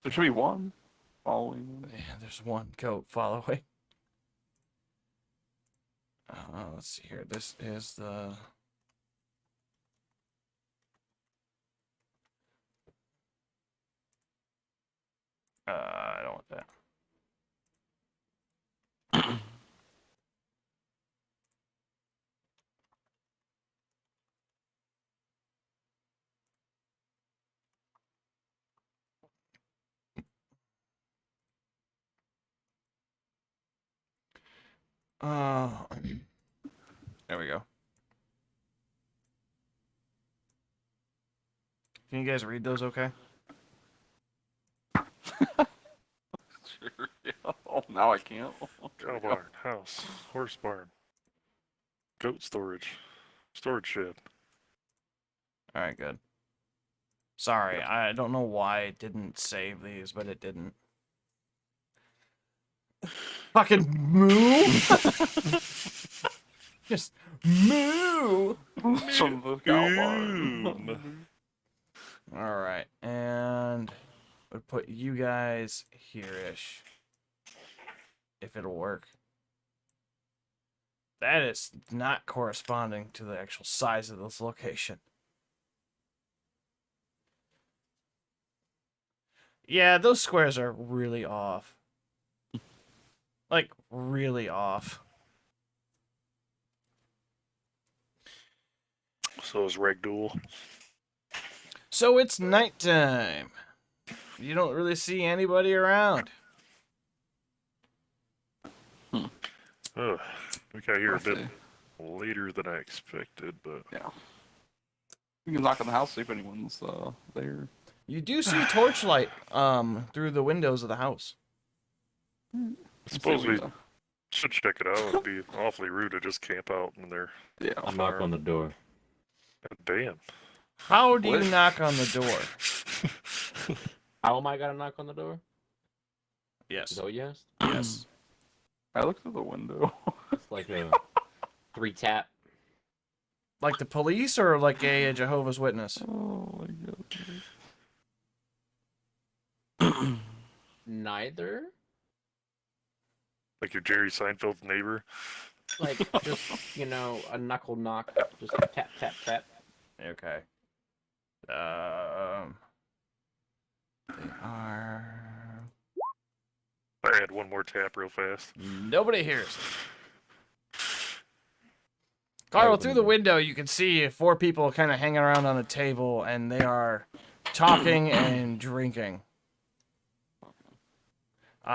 There should be one following. yeah, there's one goat following. Let's see here. This is the. I don't want that. There we go. Can you guys read those okay? Sure. Yeah. Oh, now I can't. Cow barn, house, horse barn, goat storage, storage shed. Alright, good. Sorry, I don't know why it didn't save these, but it didn't. Fucking moo! Just moo! From the cow barn. Boom. Alright, and we'll put you guys here-ish. If it'll work. That is not corresponding to the actual size of this location. Yeah, those squares are really off. Like, really off. So is Ragdool. So it's nighttime. You don't really see anybody around. Ugh, we got here a Let's bit see. later than I expected, but Yeah. You can knock on the house, see if anyone's there. You do see torchlight through the windows of the house. I See suppose if we should check it out. It'd be awfully rude to just camp out in there. yeah. I knock on the door. God damn. How do you What? knock on the door? How am I gonna knock on the door? Is Yes. that what you asked? Yes. I looked through the window. It's like a 3-tap. Like the police or like a Jehovah's Witness? Oh my god. Neither. Like your Jerry Seinfeld's neighbor. Like just a knuckle knock. Just tap tap tap. Okay. They are. I had one more tap real fast. Nobody hears. Carl, through the window, you can see 4 people kind of hanging around on a table, and they are talking and drinking.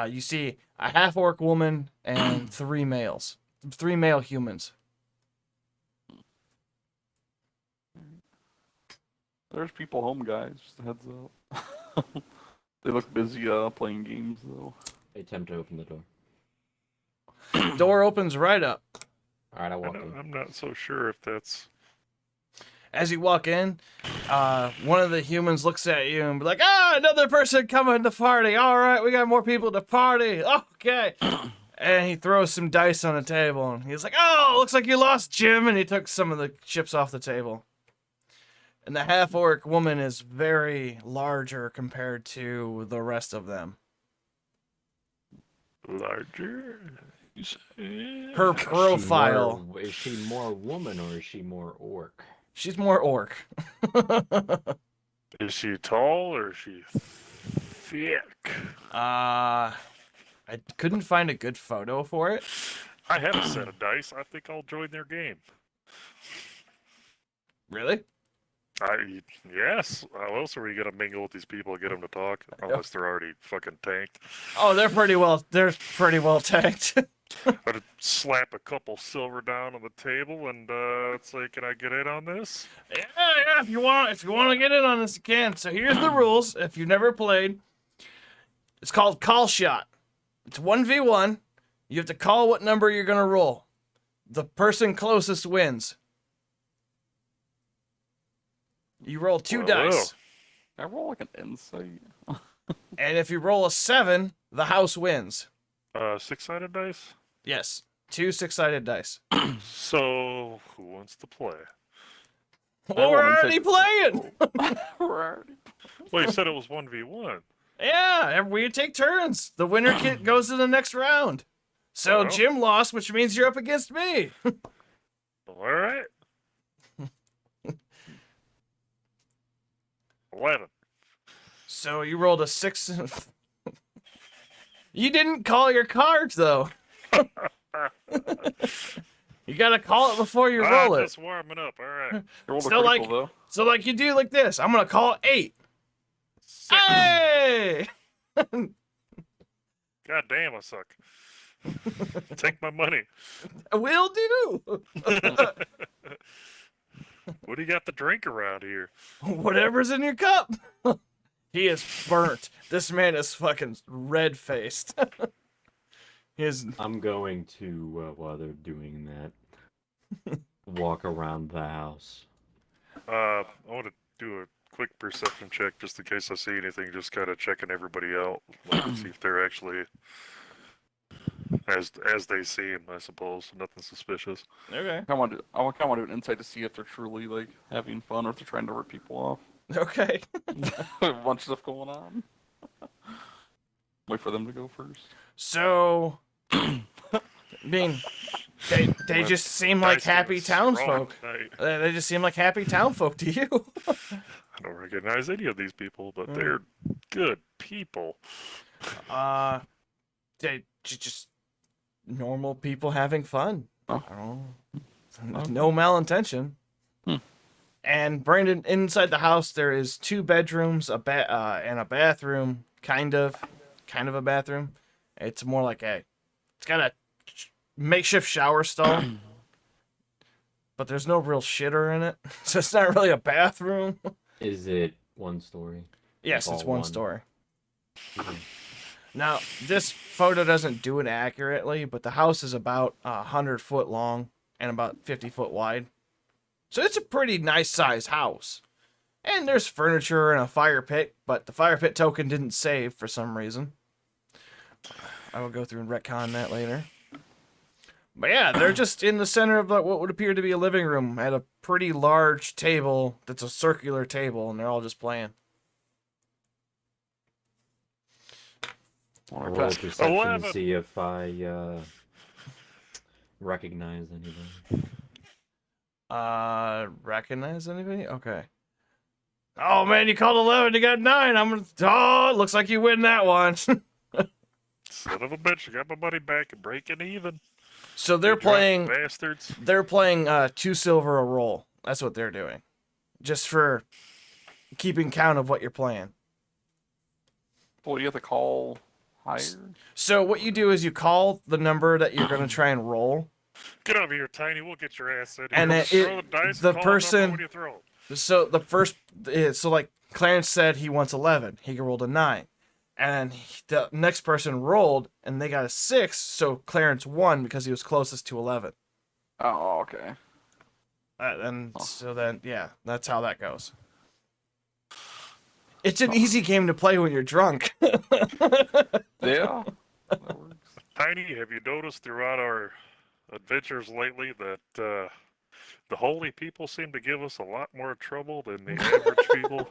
You see a half-orc woman and 3 males. 3 male humans. There's people home, guys. Just a heads up. They look busy playing games, though. I attempt to open the door. Door opens right up. All right, I walk in. I'm not so sure if that's. As you walk in, one of the humans looks at you and be like, "Ah, another person coming to party. All right, we got more people to party. Okay." And he throws some dice on the table, and he's like, "Oh, looks like you lost, Jim." And he took some of the chips off the table. And the half-orc woman is very larger compared to the rest of them. Larger? You say? Her profile, Is she more woman or is she more orc? she's more orc. Is she tall or is she thick? I couldn't find a good photo for it. I have a set of dice. I think I'll join their game. Really? Yes. How else are we gonna mingle with these people and get them to talk? Unless they're already fucking tanked. Oh, they're pretty well tanked. I'd slap a couple silver down on the table and say, "Can I get in on this?" Yeah, if you want to get in on this, you can. So here's the rules. If you've never played, it's called Call Shot. It's 1v1. You have to call what number you're gonna roll. The person closest wins. You roll two Well, dice, I roll like an insight. and if you roll a 7, the house wins. 6-sided dice. Yes, 2 6-sided dice. So who wants to play? Well, we're woman already said- playing. We're already- Well, you said it was 1v1. Yeah, we take turns. The winner goes to the next round. So Well. Jim lost, which means you're up against me. All right. 11. So you rolled a 6. You didn't call your cards though. You gotta call it before you roll I'm it. just warming up. All right. You rolled a So, like- critical, though. So like you do like this. I'm gonna call 8. 6. Hey! God damn, I suck. Take my money. Will do. What do you got to drink around here? Whatever's in your cup. He is burnt. This man is fucking red faced. He is. I'm going to, while they're doing that, walk around the house. I want to do a quick perception check just in case I see anything. Just kind of checking everybody out, like, to see if they're actually as they seem. I suppose nothing suspicious. Okay. I kind of want to do an insight to see if they're truly like having fun or if they're trying to rip people off. Okay. A bunch of stuff going on. Wait for them to go first. So, I mean, they just seem like Dice game happy is strong townsfolk. tonight. They just seem like happy townfolk to you. I don't recognize any of these people, but they're good people. They just normal people having fun. Oh. I don't know. No malintention. Hmm. And Brandon, inside the house, there is 2 bedrooms, and a bathroom, kind of a bathroom. It's more like it's got a makeshift shower stall, but there's no real shitter in it, so it's not really a bathroom. Is it one story? Yes, All it's one one. story. Mhm. Now, this photo doesn't do it accurately, but the house is about 100 foot long and about 50 foot wide. So it's a pretty nice sized house. And there's furniture and a fire pit, but the fire pit token didn't save for some reason. I will go through and retcon that later. But yeah, they're just in the center of what would appear to be a living room at a pretty large table that's a circular table, and they're all just playing. I'll roll a perception 11. to see if I recognize anybody. Recognize anybody? Okay. Oh man, you called 11, you got 9. Oh, it looks like you win that one. Son of a bitch! I got my money back and breaking even. So they're You drunk playing. bastards. They're playing 2 silver a roll. That's what they're doing, just for keeping count of what you're playing. Well, you have to call higher. So what you do is you call the number that you're gonna try and roll. Get over here, Tiny. We'll get your ass in here. And Throw the dice. the and call person- number when you throw it. So the first, so like Clarence said he wants 11. He rolled a 9. And the next person rolled and they got a 6. So Clarence won because he was closest to 11. Oh, okay. And Oh. so then, yeah, that's how that goes. It's an easy game to play when you're drunk. Yeah. That works. Tiny, have you noticed throughout our adventures lately that the holy people seem to give us a lot more trouble than the average people?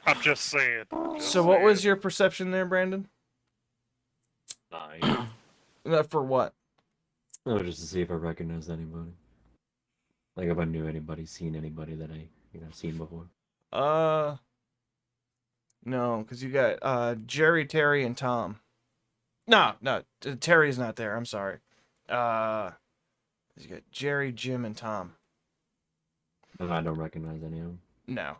I'm just saying. So what was your perception there, Brandon? 9. For what? No, just to see if I recognized anybody. Like if I knew anybody, seen anybody that I seen before. No, because you got Jerry, Terry, and Tom. No, Terry's not there. I'm sorry. You got Jerry, Jim, and Tom. And I don't recognize any of them. No.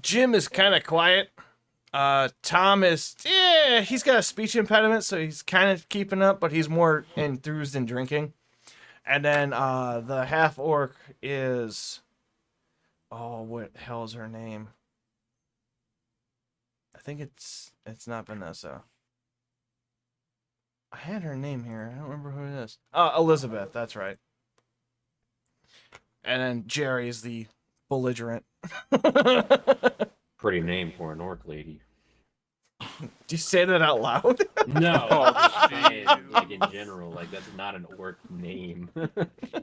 Jim is kind of quiet. Tom is, he's got a speech impediment, so he's kind of keeping up, but he's more enthused in drinking. And then the half orc is, what the hell is her name? I think it's not Vanessa. I had her name here. I don't remember who it is. Elizabeth. That's right. And then Jerry is the belligerent. Pretty name for an orc lady. Do you say that out loud? No, Oh, like in general, like that's not an orc name.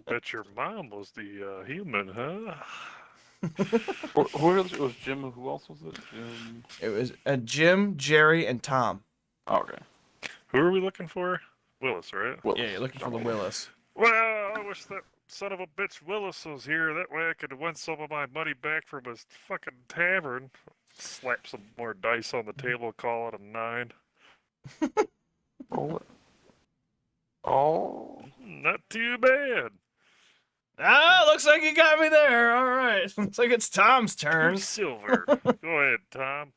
Bet your mom was the human, huh? Who else? It was Jim. And who else was it? Jim. It was Jim, Jerry, and Tom. Oh, okay. Who are we looking for? Willis, right? Willis. Yeah, you're looking for the Willis. Well, I wish that son of a bitch Willis was here. That way I could win some of my money back from his fucking tavern. Slap some more dice on the table, call it a 9. Roll it. Oh. Not too bad. Looks like you got me there. All right. Looks like it's Tom's turn. Silver. Go ahead, Tom.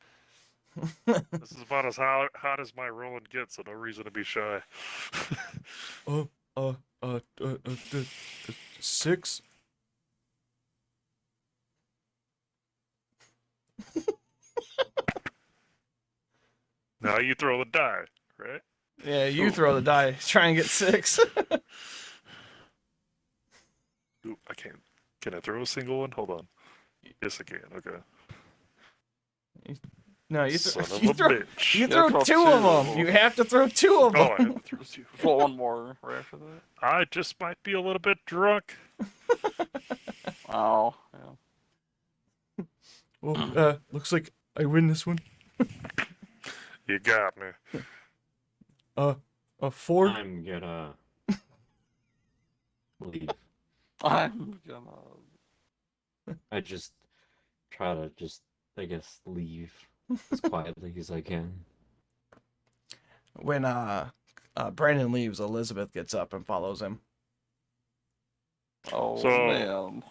This is about as hot as my rolling gets, so no reason to be shy. 6. Now you throw the die, right? Yeah, you throw the die. Try and get 6. Ooh, I can't. Can I throw a single one? Hold on. Yes, I can. Okay. No, you Son of you a throw bitch. you Yeah, throw throw 2 of two. them. You have to throw 2 of Oh, them. I have to throw two. Roll one more right after that. I just might be a little bit drunk. Oh, yeah. Well, looks like I win this one. You got me. A 4. I'm gonna leave. I'm gonna. I just try to I guess, leave as quietly as I can. When Brandon leaves, Elizabeth gets up and follows him. Oh, So- man.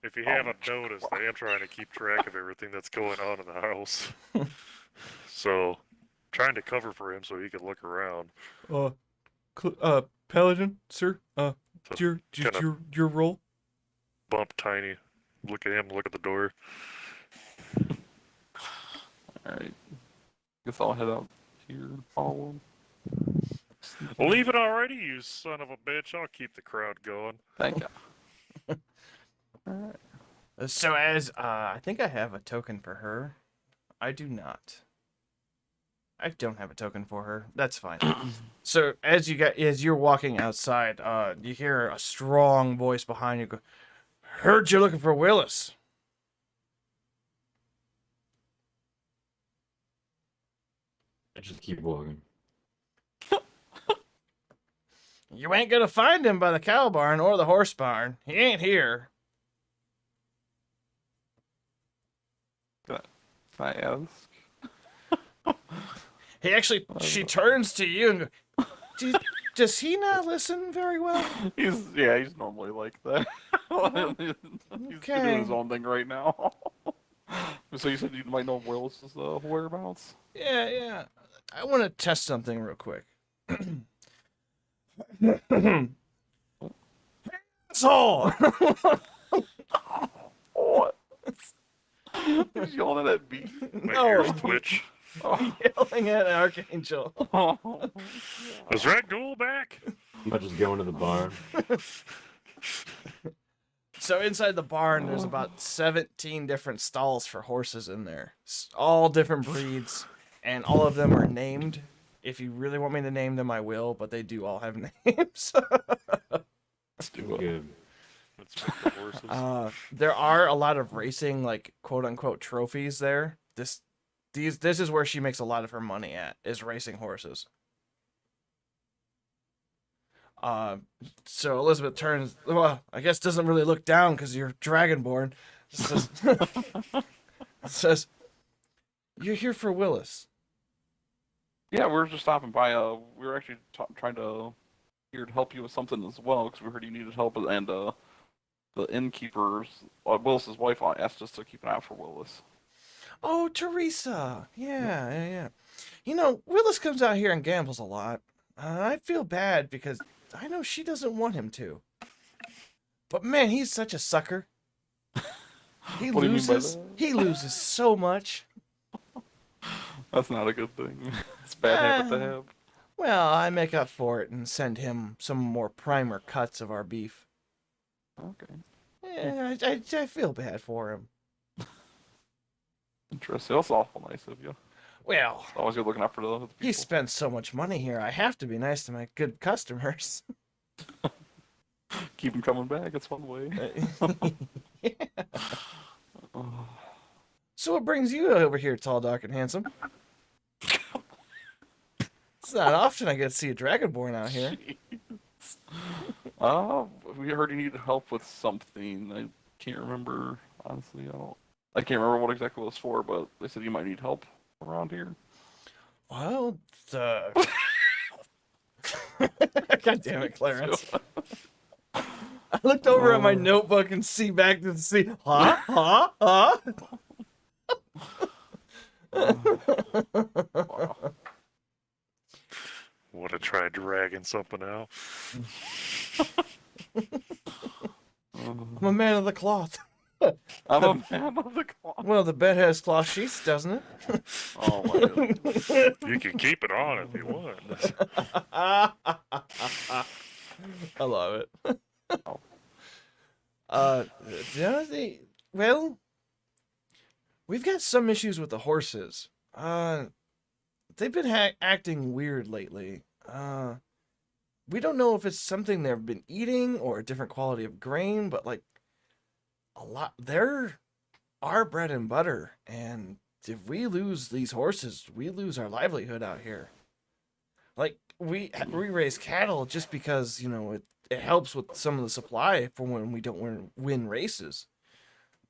If you Oh, haven't noticed, I am trying to keep track of everything that's going on in the house. So, trying to cover for him so he can look around. Paladin, sir. So Your role. bump Tiny. Look at him, look at the door. Alright. Guess I'll head out here and follow him. Leave it already, you son of a bitch. I'll keep the crowd going. Thank you. Alright. So as I think I have a token for her. I do not. I don't have a token for her. That's fine. So as you're walking outside, you hear a strong voice behind you go, "Heard you're looking for Willis." I just keep walking. You ain't gonna find him by the cow barn or the horse barn. He ain't here. Can I ask? He actually, she turns to you and goes, does he not listen very well? He's normally like that. He's Okay. doing his own thing right now. So you said you might know Willis's whereabouts? Yeah. I want to test something real quick. Asshole! What? He's yelling at me. My No. ears twitch. Oh. Yelling at Archangel. Is Ragdoll back? About just going to the barn. So inside the barn, there's about 17 different stalls for horses in there. All different breeds, and all of them are named. If you really want me to name them, I will, but they do all have names. Let's do it. Good. Let's make the horses. There are a lot of racing, like quote unquote trophies there. This is where she makes a lot of her money at, is racing horses. So Elizabeth turns, well, I guess doesn't really look down because you're dragonborn. Says, says, you're here for Willis. Yeah, we were just stopping by. We were actually trying to here to help you with something as well because we heard you needed help, and the innkeeper's Willis's wife asked us to keep an eye out for Willis. Oh, Teresa. Yeah. You know, Willis comes out here and gambles a lot. I feel bad because I know she doesn't want him to. But man, he's such a sucker. He What do you mean by loses. that? He loses so much. That's not a good thing. It's a bad habit to have. Well, I make up for it and send him some more primer cuts of our beef. Okay, Yeah, I feel bad for him. interesting. That's awful nice of you. Well, Always good looking out for the other people. he spends so much money here. I have to be nice to my good customers. Keep him coming back. It's one way. So what brings you over here, tall, dark, and handsome? It's not often I get to see a dragonborn out here. We heard you needed help with something. I can't remember. Honestly, I can't remember what exactly it was for, but they said you might need help around here. Well, God damn it, Clarence. I looked over at my notebook and see back to see, huh? Wow. Want to try dragging something out? I'm a man of the cloth. I'm a man of the cloth. Well, the bed has cloth sheets, doesn't it? Oh my goodness. You can keep it on if you want. I love it. The other thing, well, we've got some issues with the horses. They've been acting weird lately. We don't know if it's something they've been eating or a different quality of grain, but like they're our bread and butter, and if we lose these horses, we lose our livelihood out here. Like we raise cattle just because, you know, it helps with some of the supply for when we don't win races.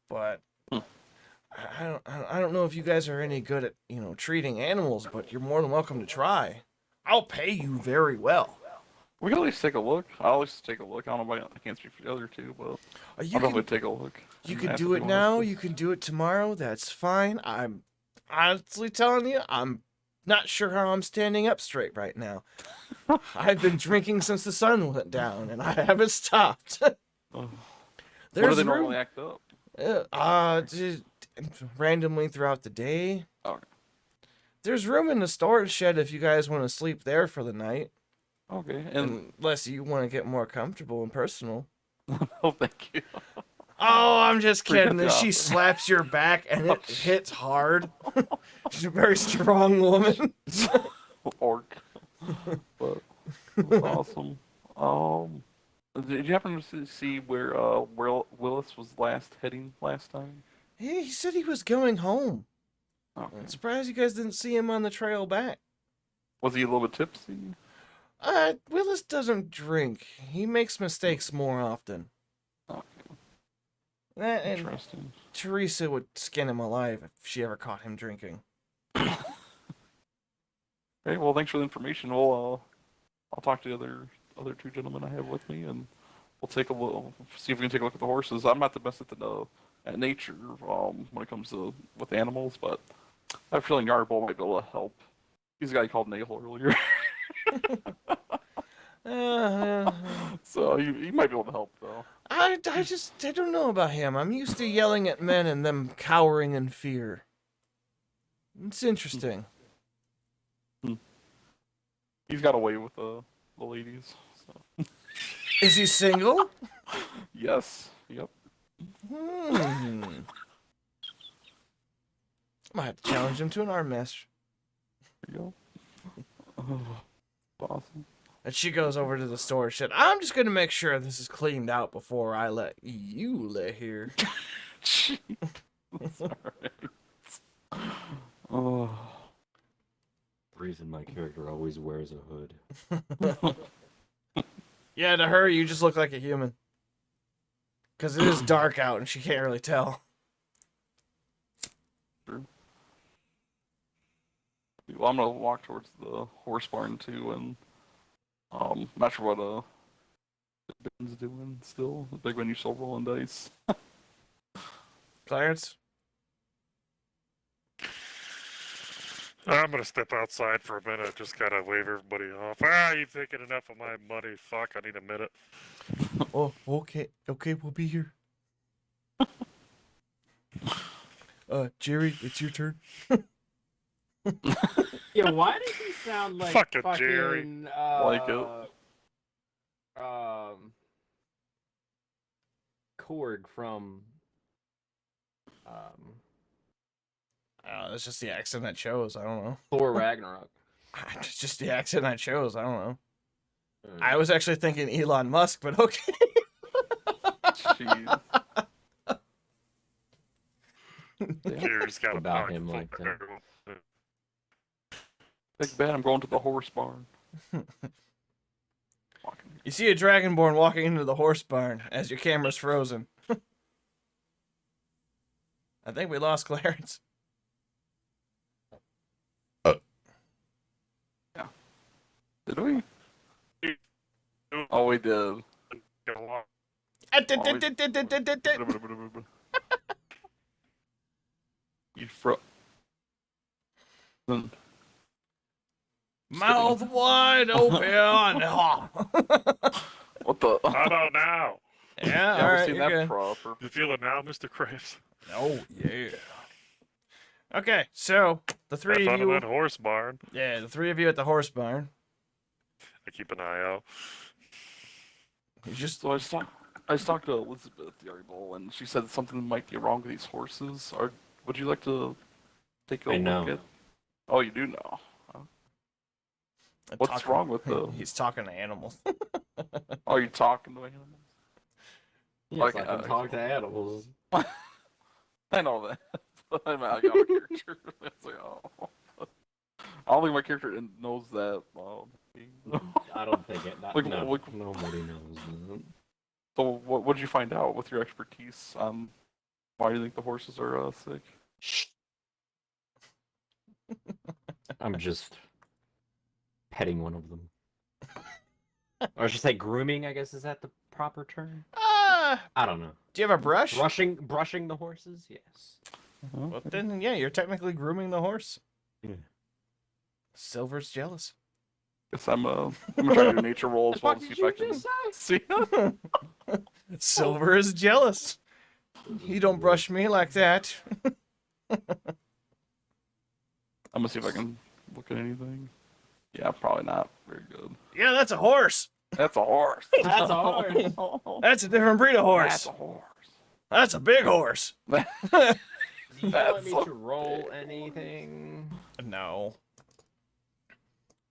But I don't know if you guys are any good at, you know, treating animals, but you're more than welcome to try. I'll pay you very well. We can at least take a look. I'll at least take a look. I don't know about, I can't speak for the other two, but You I'll definitely can, take a look. you and can ask do if it they want us now. to. You can do it tomorrow. That's fine. I'm honestly telling you, I'm not sure how I'm standing up straight right now. I've been drinking since the sun went down, and I haven't stopped. When do There's they room. normally act up? Just randomly throughout the day. Okay. There's room in the storage shed if you guys want to sleep there for the night. Okay. And Unless you want to get more comfortable and personal. oh, thank you. Oh, I'm just kidding. Forget And she the slaps your back and it hits hard. She's a very strong woman. Orc. But that's awesome. Did you happen to see where Willis was heading last time? He said he was going home. Okay. I'm surprised you guys didn't see him on the trail back. Was he a little bit tipsy? Willis doesn't drink. He makes mistakes more often. Okay. And Interesting. Teresa would skin him alive if she ever caught him drinking. Hey, well, thanks for the information. I'll talk to the other two gentlemen I have with me, and we'll take a look, see if we can take a look at the horses. I'm not the best at nature when it comes to with animals, but I have a feeling Yarbowl might be able to help. He's a guy called Nahel earlier, so he might be able to help though. I don't know about him. I'm used to yelling at men and them cowering in fear. It's interesting. He's got away with the ladies. So. Is he single? Yes. Yep. Hmm. Might have to challenge him to an arm match. There you go. Oh, awesome. And she goes over to the store. Shit, I'm just gonna make sure this is cleaned out before I let you lay here. Jeez. Alright. Oh. The reason my character always wears a hood. Yeah, to her, you just look like a human. Because it is dark out and she can't really tell. True. Well, I'm gonna walk towards the horse barn too, and not sure what Ben's doing still. It's like when you still rolling dice. Clarence? I'm gonna step outside for a minute, just kind of wave everybody off. Ah, you've taken enough of my money. Fuck, I need a minute. Oh, okay. Okay, we'll be here. Jerry, it's your turn. Yeah, why does he sound like Fucking fucking Jerry. Like it. Korg from It's just the accent I chose. I don't know. Thor Ragnarok. It's just the accent I chose. I don't know. Mm. I was actually thinking Elon Musk, but okay. Jeez. Jerry's got a About pocket him full like of that. everyone. Big Ben, I'm going to the horse barn. Walking. You see a dragonborn walking into the horse barn as your camera's frozen. I think we lost Clarence. Did we? Oh, we did. Get along. You fro. Mouth wide open. What the? How about now? Yeah, all Never right, seen you're that good. proper. You feel it now, Mr. Krabs? Oh, yeah. Okay, so the Have three fun of in you, that horse barn. yeah, the three of you at the horse barn. I keep an eye out. You just So I just talked to Elizabeth the Bull, and she said something might be wrong with these horses. Would you like to take a I look know. at? Oh, you do know. What's wrong with them? He's talking to animals. Oh, you talking to animals? Yes, Like, I can talk to animals. I know that. I mean, I got my character. It's like, oh. I don't think my character knows that. I don't think it. Like, No, like- nobody knows that. So, what did you find out with your expertise? Why do you think the horses are sick? I'm just petting one of them. Or I should say grooming, I guess, is that the proper term? I don't know. Do you have a brush? Brushing the horses? Yes. Well, then, yeah, you're technically grooming the horse. Yeah. Silver's jealous. Guess I'm gonna try to do nature roll as well to see if I can see. Silver is jealous. You don't brush me like that. I'm gonna see if I can look at anything. Yeah, probably not very good. Yeah, that's a horse. That's a horse. That's a horse. That's a different breed of That's horse. a horse. That's a big horse. Do you That's want me so to roll anything? No.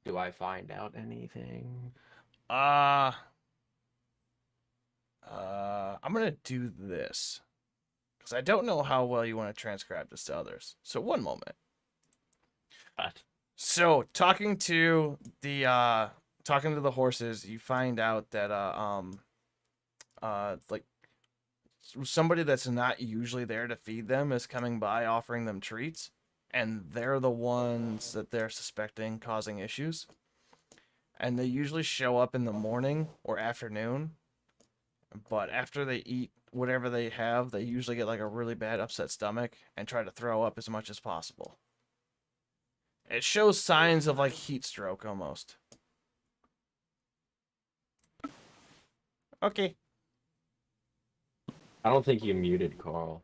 Do I find out anything? I'm gonna do this because I don't know how well you want to transcribe this to others. So one moment. What? So talking to the horses, you find out that like somebody that's not usually there to feed them is coming by offering them treats, and they're the ones that they're suspecting causing issues. And they usually show up in the morning or afternoon, but after they eat whatever they have, they usually get like a really bad upset stomach and try to throw up as much as possible. It shows signs of like heat stroke almost. Okay. I don't think you muted Carl.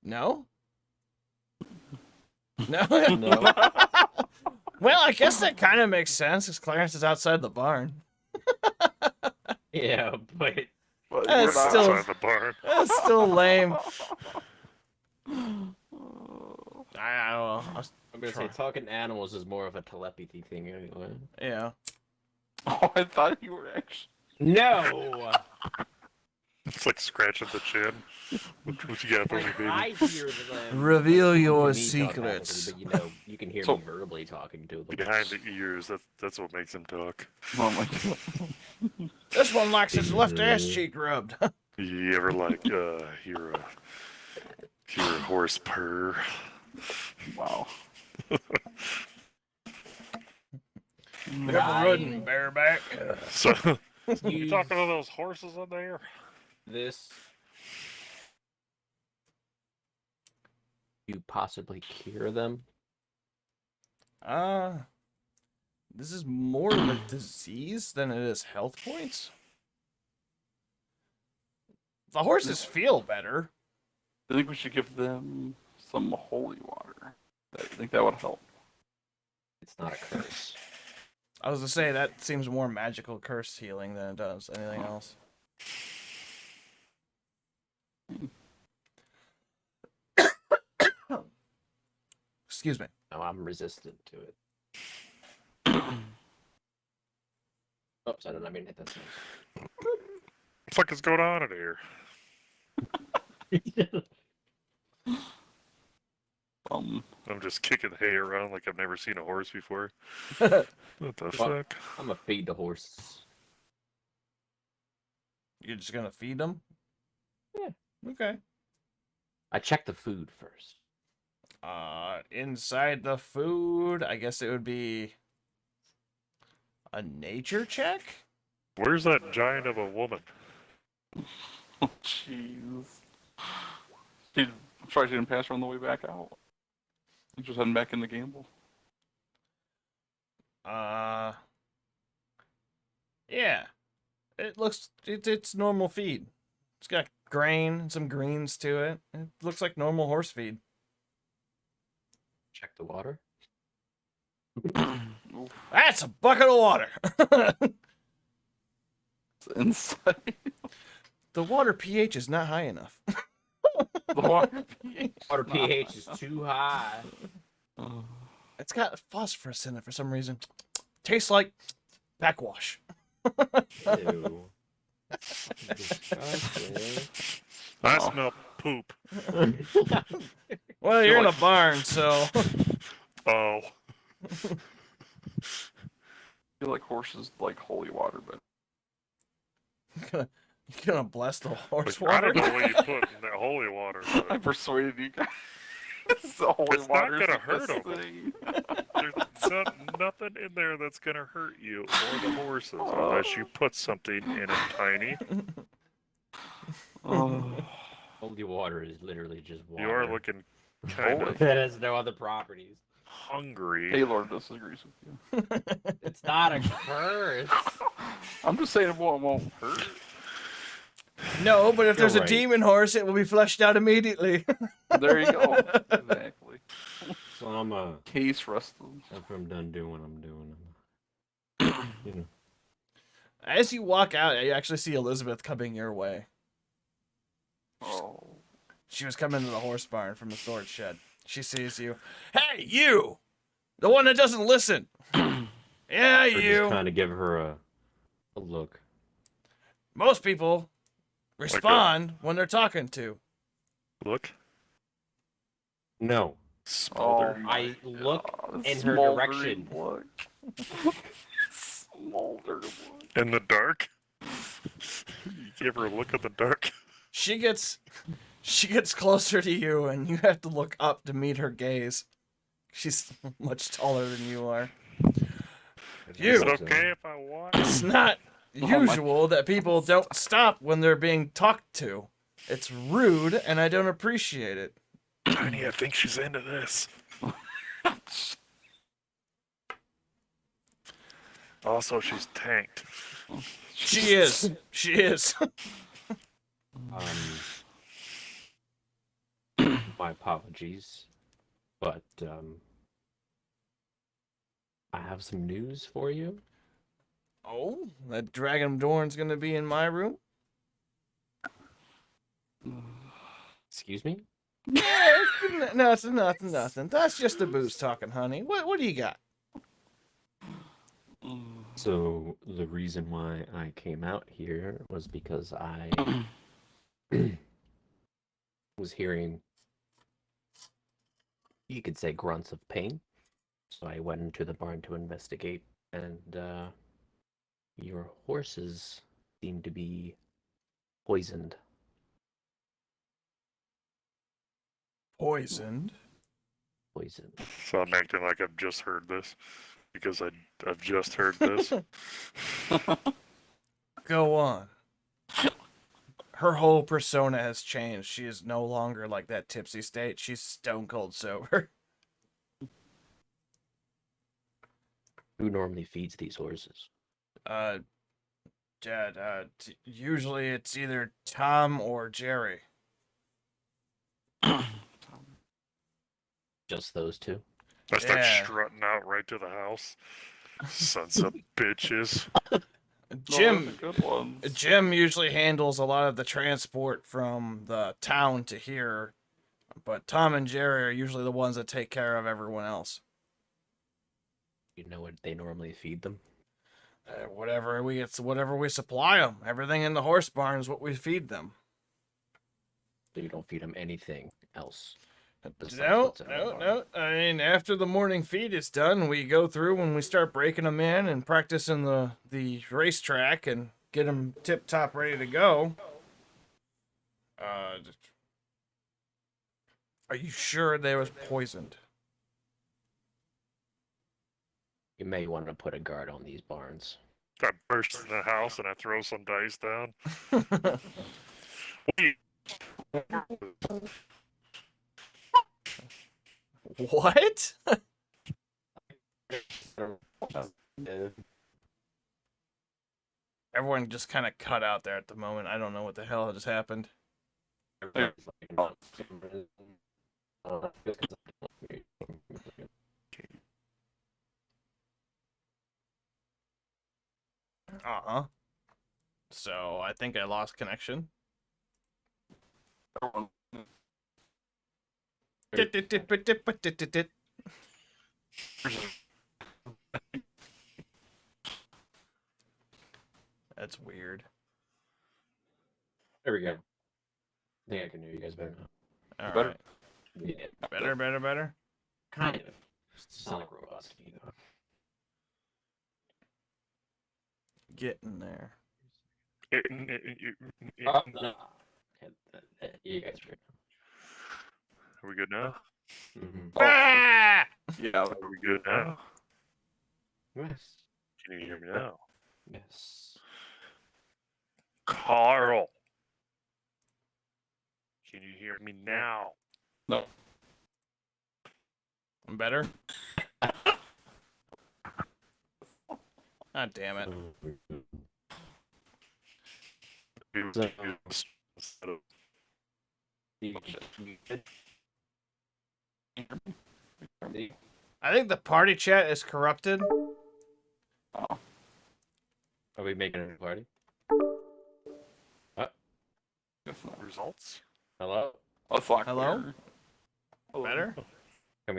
No? No? No. Well, I guess that kind of makes sense because Clarence is outside the barn. Yeah, but But That's we're not. still- Outside the barn. That's still lame. Oh. I don't know. I'm gonna say talking to animals is more of a telepathy thing anyway. Yeah. Oh, I thought you were actually. No! It's like scratching the chin. What you got for me, Like, baby? I hear them. Reveal your me telepathically, secrets. But you know, you can hear So- me verbally talking to them. Behind the ears. That's what makes him talk. Oh my god. This one likes his left ass cheek rubbed. You ever like hear a horse purr? Wow. Never ridden bareback. So you Use talking to those horses in there? this. You possibly cure them. This is more of a disease than it is health points. The horses feel better. I think we should give them some holy water. I think that would help. It's not a curse. I was gonna say that seems more magical curse healing than it does anything else. Excuse me. No, I'm resistant to it. Oops, I didn't mean to hit that. What the fuck is going on in here? I'm just kicking hay around like I've never seen a horse before. What the fuck? I'm gonna feed the horses. You're just gonna feed them? Yeah. Okay. I check the food first. Inside the food, I guess it would be a nature check? Where's that giant of a woman? Oh, jeez. I'm sorry she didn't pass her on the way back out. I'm just heading back in the gamble. Yeah. It's normal feed. It's got grain and some greens to it. It looks like normal horse feed. Check the water. Oof. That's a bucket of water. It's inside. The water pH is not high enough. The water pH. Water pH is too high. Oh. It's got phosphorus in it for some reason. Tastes like backwash. Ew. I smell poop. Well, you're in a barn, so Oh. I feel like horses like holy water, but you're gonna bless the horse Like, I water. don't know what you put in that holy water, I but persuaded you guys. The holy It's not water gonna hurt 'em. thing. there's nothing in there that's gonna hurt you or the horses unless you put something in it tiny. Oh. Holy water is literally just water. You are looking kind Holy. of It has no other properties. hungry. Taylor disagrees with you. It's not a curse. I'm just saying it won't hurt. No, but if there's You're a right. demon horse, it will be fleshed out immediately. There you go. Exactly. So I'm Case rested. after I'm done doing what I'm doing, you know. As you walk out, you actually see Elizabeth coming your way. Oh. She was coming to the horse barn from the storage shed. She sees you. Hey, you! The one that doesn't listen! Yeah, Or just you! kind of give her a look. Most people respond when they're talking to. Look, No. smolder. I look God, in her smoldering direction. Look. Smolder look. In the dark. You give her a look at the dark. She gets closer to you, and you have to look up to meet her gaze. She's much taller than you are. You. Is it okay if I watch? It's not my- usual that people don't stop when they're being talked to. It's rude, and I don't appreciate it. Tiny, I think she's into this. Also, she's tanked. She is. She is. My apologies, but I have some news for you. Oh, that Dragon Dorn's gonna be in my room? Excuse me? Yeah, nothing. That's just the booze talking, honey. What do you got? So the reason why I came out here was because I was hearing, you could say, grunts of pain. So I went into the barn to investigate, and your horses seem to be poisoned. Poisoned. Poisoned. So I'm acting like I've just heard this because I've just heard this. Go on. Her whole persona has changed. She is no longer like that tipsy state. She's stone cold sober. Who normally feeds these horses? Dad, usually it's either Tom or Jerry. Just those two? I start Yeah. strutting out right to the house. Sons of bitches. Jim, Good ones. Jim usually handles a lot of the transport from the town to here, but Tom and Jerry are usually the ones that take care of everyone else. You know what they normally feed them? Whatever we supply them. Everything in the horse barn is what we feed them. So you don't feed them anything else? besides No. what's in the barn? I mean, after the morning feed is done, we go through and we start breaking them in and practicing the racetrack and get them tip top ready to go. Are you sure they was poisoned? You may want to put a guard on these barns. I burst in the house and I throw some dice down. What? Everyone just kind of cut out there at the moment. I don't know what the hell just happened. Uh-huh. So, I think I lost connection. That's weird. There we go. I think I can hear you guys better now. All Better? right. Yeah, Better. kind of. Sound like robots to me, though. Getting there. Oh, no. You guys are Are we good now? mm-hmm. Ah! Yeah. Are we good now? Yes. Can you hear me now? Yes. Carl! Can you hear me now? No. Better? God damn it. I think the party chat is corrupted. Oh. Are we making a party? Guess not. Results? Hello? Oh, fuck. Hello? Clear. Hello. Better? Can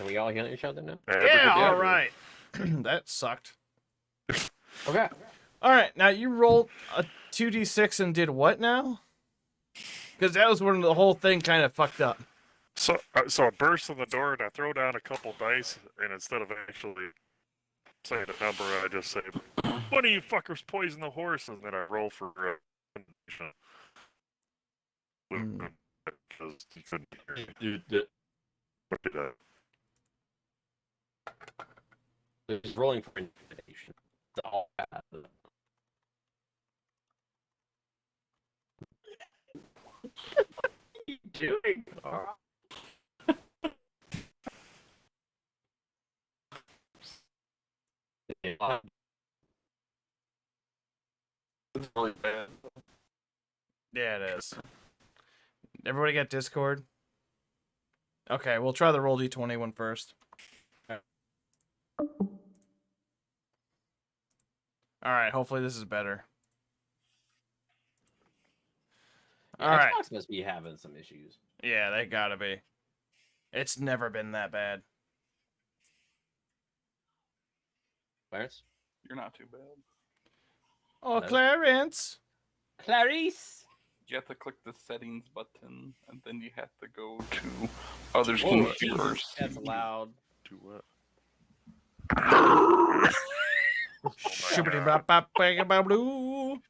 we all hear each other now? Yeah, all right. That sucked. Okay. All right, now you rolled a 2d6 and did what now? Because that was when the whole thing kind of fucked up. So I burst in the door and I throw down a couple dice, and instead of actually saying a number, I just say, "One of you fuckers poisoned the horse," and then I roll for because you couldn't hear me. You did. What did I- There's rolling for intimidation. It's all bad. What are you doing, Carl? It's really bad. Yeah, it is. Everybody got Discord? Okay, we'll try the roll d20 one first. All right, hopefully this is better. Yeah, All right. Xbox must be having some issues. Yeah, they gotta be. It's never been that bad. Clarence? You're not too bad. Oh, Hello? Clarence. Clarice! You have to click the settings button, and then you have to go to others Whoa, can Jesus, first. that's loud. Do what? Shibbity bop bop bang bop blue.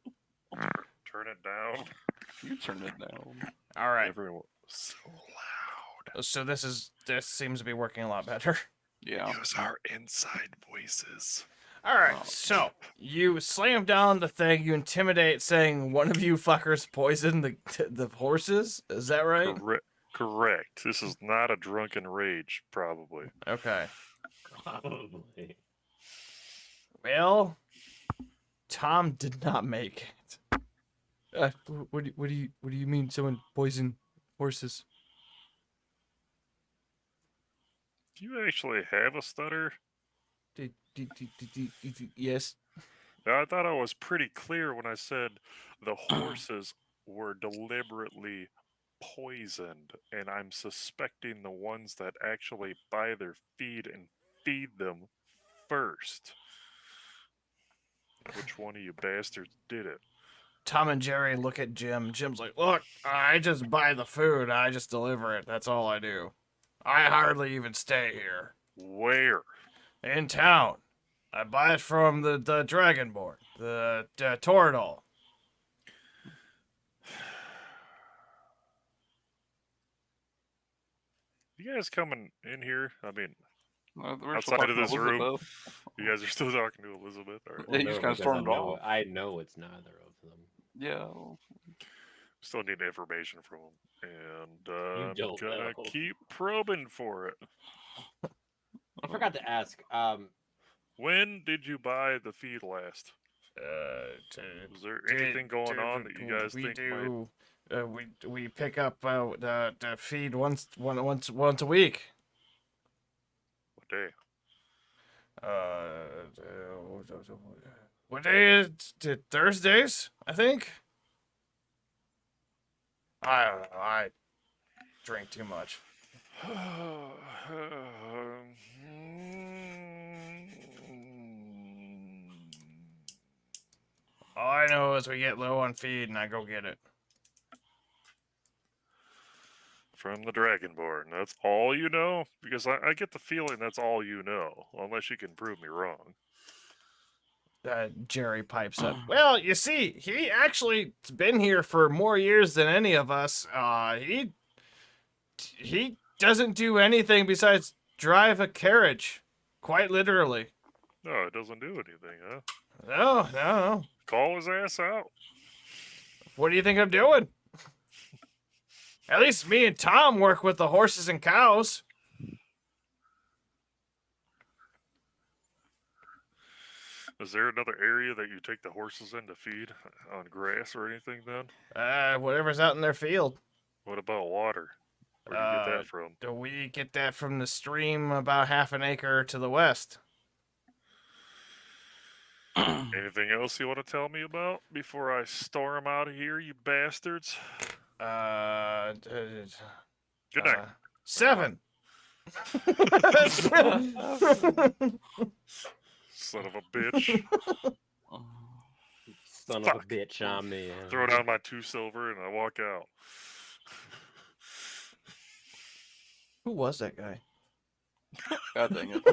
Turn it down. You turn it down. All right. Everyone so loud. So this seems to be working a lot better. Yeah. Use our inside voices. All right. So you slam down the thing. You intimidate, saying one of you fuckers poisoned the horses. Is that right? Correct. This is not a drunken rage, probably. Okay. Probably. Well, Tom did not make it. What do you mean someone poisoned horses? Do you actually have a stutter? Yes. I thought I was pretty clear when I said the horses were deliberately poisoned, and I'm suspecting the ones that actually buy their feed and feed them first. Which one of you bastards did it? Tom and Jerry look at Jim. Jim's like, look, I just buy the food. I just deliver it. That's all I do. I hardly even stay here. Where? In town. I buy it from the Dragonborn, the Toradol. You guys coming in here? I mean, We're still outside talking of this to room. Elizabeth. You guys are still talking to Elizabeth. All right. Yeah, you just kinda because stormed I know, off. I know it's neither of them. Yeah. Still need information from him, and I'm don't gonna know. keep probing for it. I forgot to ask. When did you buy the feed last? Is there anything going on that you guys think might? We pick up the feed once a week. What day? What day is it? Thursdays, I think. I don't know. I drink too much. All I know is we get low on feed and I go get it. From the Dragonborn. That's all you know? Because I get the feeling that's all you know, unless you can prove me wrong. Jerry pipes up. Well, you see, he actually's been here for more years than any of us. He doesn't do anything besides drive a carriage, quite literally. No, it doesn't do anything, huh? No. Call his ass out. What do you think I'm doing? At least me and Tom work with the horses and cows. Is there another area that you take the horses in to feed on grass or anything then? Whatever's out in their field. What about water? Where do you get that from? Do we get that from the stream about half an acre to the west? Anything else you want to tell me about before I storm out of here, you bastards? Good night. 7. Son of a bitch. Son of Fuck. a bitch, I'm in. Throw down my 2 silver and I walk out. Who was that guy? God dang it.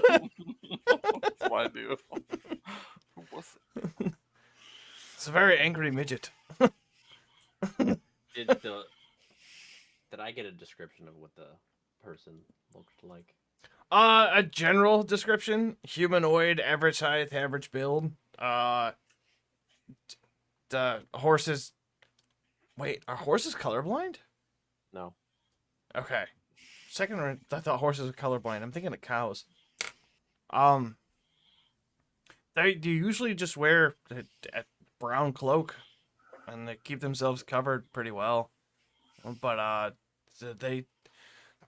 That's what I do. Who was it? It's a very angry midget. Did I get a description of what the person looked like? A general description: humanoid, average height, average build. The horses. Wait, are horses colorblind? No. Okay. Second, I thought horses were colorblind. I'm thinking of cows. They usually just wear a brown cloak, and they keep themselves covered pretty well. But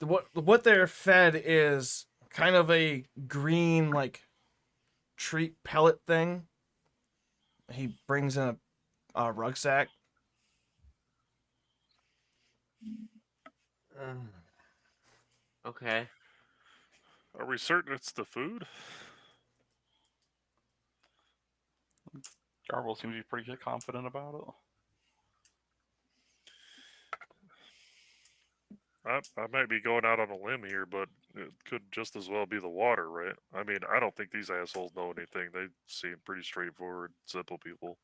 what they're fed is kind of a green like treat pellet thing. He brings in a rucksack. Okay. Are we certain it's the food? Jarble seems to be pretty confident about it. I might be going out on a limb here, but it could just as well be the water, right? I mean, I don't think these assholes know anything. They seem pretty straightforward, simple people.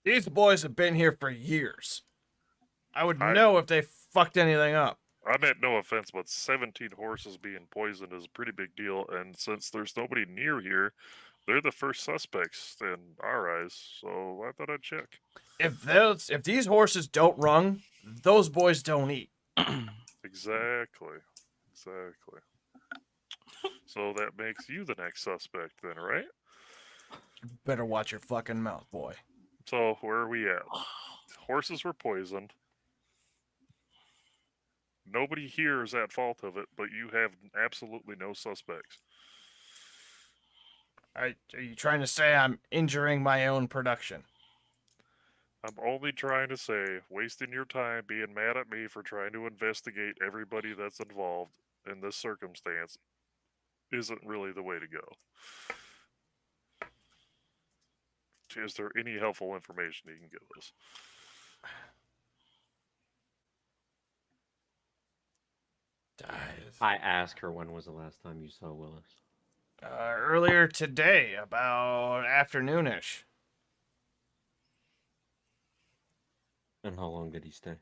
These boys have been here for years. I would I- know if they fucked anything up. I meant no offense, but 17 horses being poisoned is a pretty big deal, and since there's nobody near here, they're the first suspects in our eyes, so I thought I'd check. If these horses don't run, those boys don't eat. Exactly. Exactly. So that makes you the next suspect then, right? Better watch your fucking mouth, boy. So where are we at? Horses were poisoned. Nobody here is at fault of it, but you have absolutely no suspects. Are you trying to say I'm injuring my own production? I'm only trying to say, wasting your time being mad at me for trying to investigate everybody that's involved in this circumstance isn't really the way to go. Is there any helpful information you can give us? I asked her when was the last time you saw Willis. Earlier today, about afternoonish. And how long did he stay?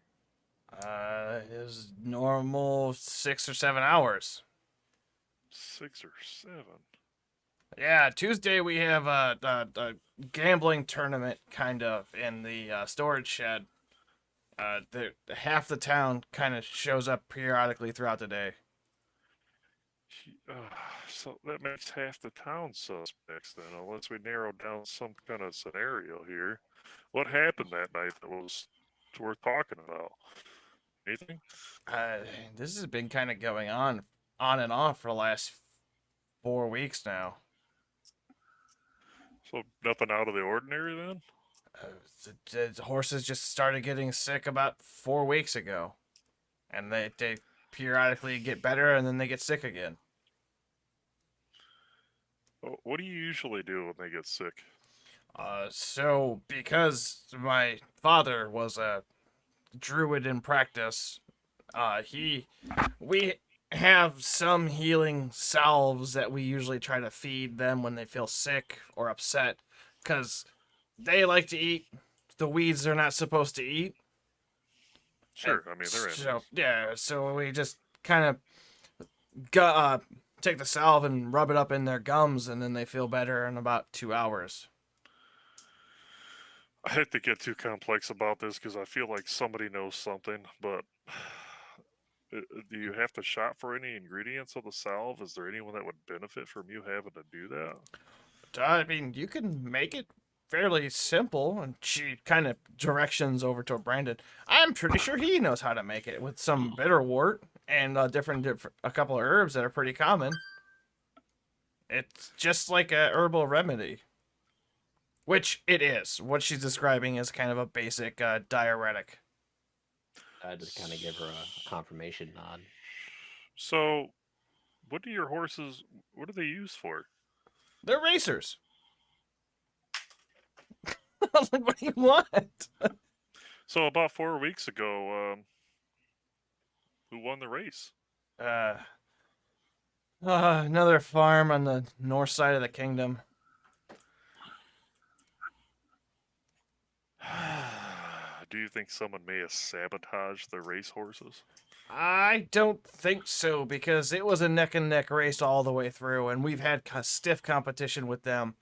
His normal 6 or 7 hours. 6 or 7. Yeah, Tuesday we have a gambling tournament kind of in the storage shed. Half the town kind of shows up periodically throughout the day. So that makes half the town suspects then, unless we narrow down some kind of scenario here. What happened that night that was worth talking about? Anything? This has been kind of going on and off for the last 4 weeks now. So nothing out of the ordinary then? The horses just started getting sick about 4 weeks ago, and they periodically get better and then they get sick again. What do you usually do when they get sick? So because my father was a druid in practice, we have some healing salves that we usually try to feed them when they feel sick or upset, because they like to eat the weeds they're not supposed to eat. Sure, I mean they're So animals. yeah, so we just kind of take the salve and rub it up in their gums, and then they feel better in about 2 hours. I hate to get too complex about this because I feel like somebody knows something, but do you have to shop for any ingredients of the salve? Is there anyone that would benefit from you having to do that? I mean, you can make it fairly simple, and she kind of directions over to Brandon. I'm pretty sure he knows how to make it with some bitterwort and a couple of herbs that are pretty common. It's just like a herbal remedy, which it is. What she's describing is kind of a basic diuretic. I just kind of give her a confirmation nod. So, what do your horses? What are they used for? They're racers. I was like, what do you want? So about 4 weeks ago, who won the race? Another farm on the north side of the kingdom. Do you think someone may have sabotaged the race horses? I don't think so, because it was a neck and neck race all the way through, and we've had stiff competition with them.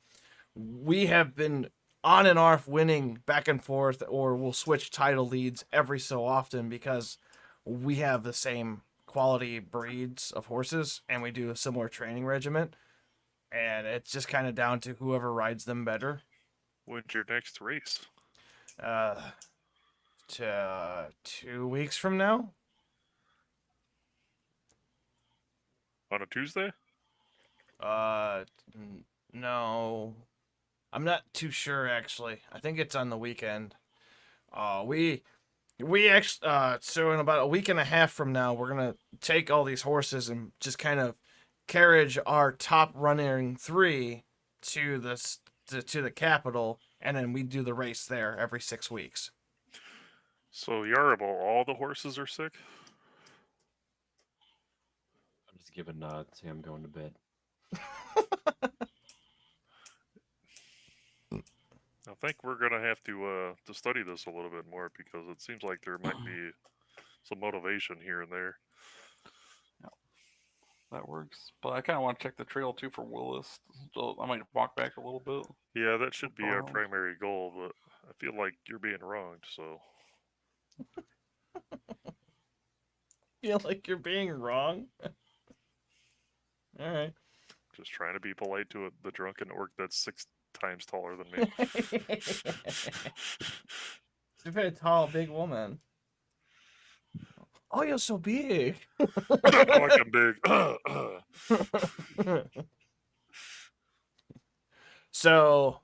We have been on and off winning back and forth, or we'll switch title leads every so often because we have the same quality breeds of horses and we do a similar training regiment. And it's just kind of down to whoever rides them better. When's your next race? To 2 weeks from now. On a Tuesday? No. I'm not too sure actually. I think it's on the weekend. We actually so in about a week and a half from now, we're gonna take all these horses and just kind of carriage our top running 3 to to the capital, and then we do the race there every 6 weeks. So Yarable, all the horses are sick? I'll just give a nod, say I'm going to bed. I think we're gonna have to study this a little bit more because it seems like there might be some motivation here and there. That works. But I kind of want to check the trail too for Willis. So I might walk back a little bit. Yeah, that should be our Wow. primary goal, but I feel like you're being wronged, so Feel like you're being wrong. All right. just trying to be polite to the drunken orc that's 6 times taller than me. She's a very tall, big woman. Oh, you're so big. Like I'm big. So,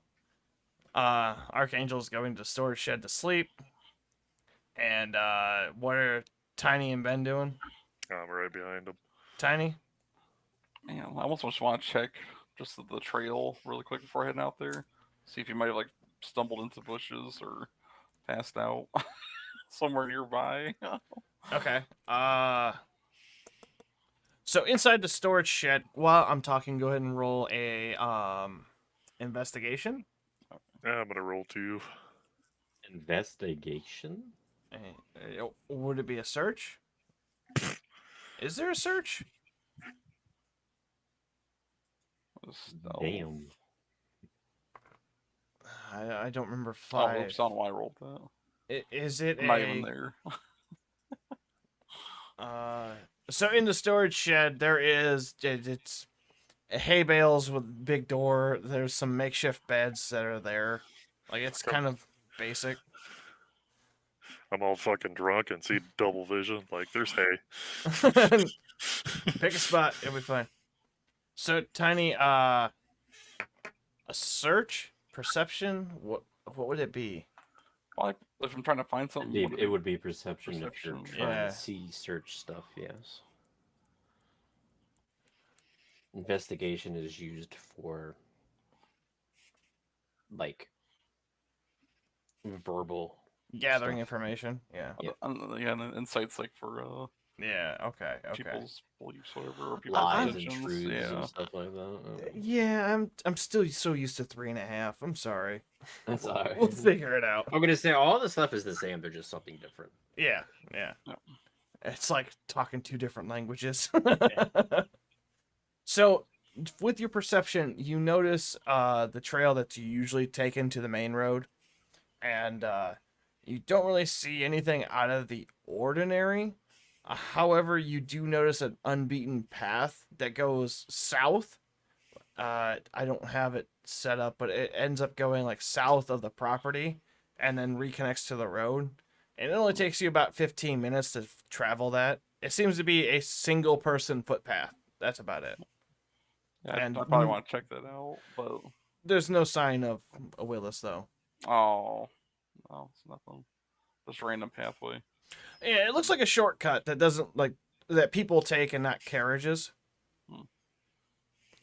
Archangel's going to storage shed to sleep. And what are Tiny and Ben doing? I'm right behind him. Tiny? Man, I almost just want to check just the trail really quick before heading out there. See if you might have like stumbled into bushes or passed out somewhere nearby. Okay. So inside the storage shed, while I'm talking, go ahead and roll a investigation. Yeah, I'm gonna roll 2. Investigation? Would it be a search? Is there a search? Stealth. Damn. I don't remember Oh, 5. oops, I don't know why I rolled that. Is it I'm not even there. So in the storage shed, it's hay bales with big door. There's some makeshift beds that are there. Like, it's kind of basic. I'm all fucking drunk and see double vision. Like, there's hay. Pick a spot, it'll be fine. So Tiny, a search, perception. What would it be? Well, if I'm trying to find something, It would be perception if you're Perception. trying Yeah. to see search stuff, yes. Investigation is used for like verbal. Gathering Stuff. information. Yeah. Yeah. yeah, and insights like for Yeah. Okay. people's beliefs, whatever, or people's Lies and perceptions. truths Yeah. and stuff like that. Yeah, I'm still so used to 3.5. I'm sorry. That's alright. We'll figure it out. I'm gonna say all the stuff is the same, they're just something different. Yeah. Yeah. It's like talking 2 different languages. So, with your perception, you notice the trail that you usually take into the main road, and you don't really see anything out of the ordinary. However, you do notice an unbeaten path that goes south. I don't have it set up, but it ends up going like south of the property and then reconnects to the road. And it only takes you about 15 minutes to travel that. It seems to be a single person footpath. That's about it. Yeah, And- I probably want to check that out, but There's no sign of a Willis, though. oh, no, it's nothing. Just random pathway. Yeah, it looks like a shortcut that doesn't like that people take and not carriages. Hmm.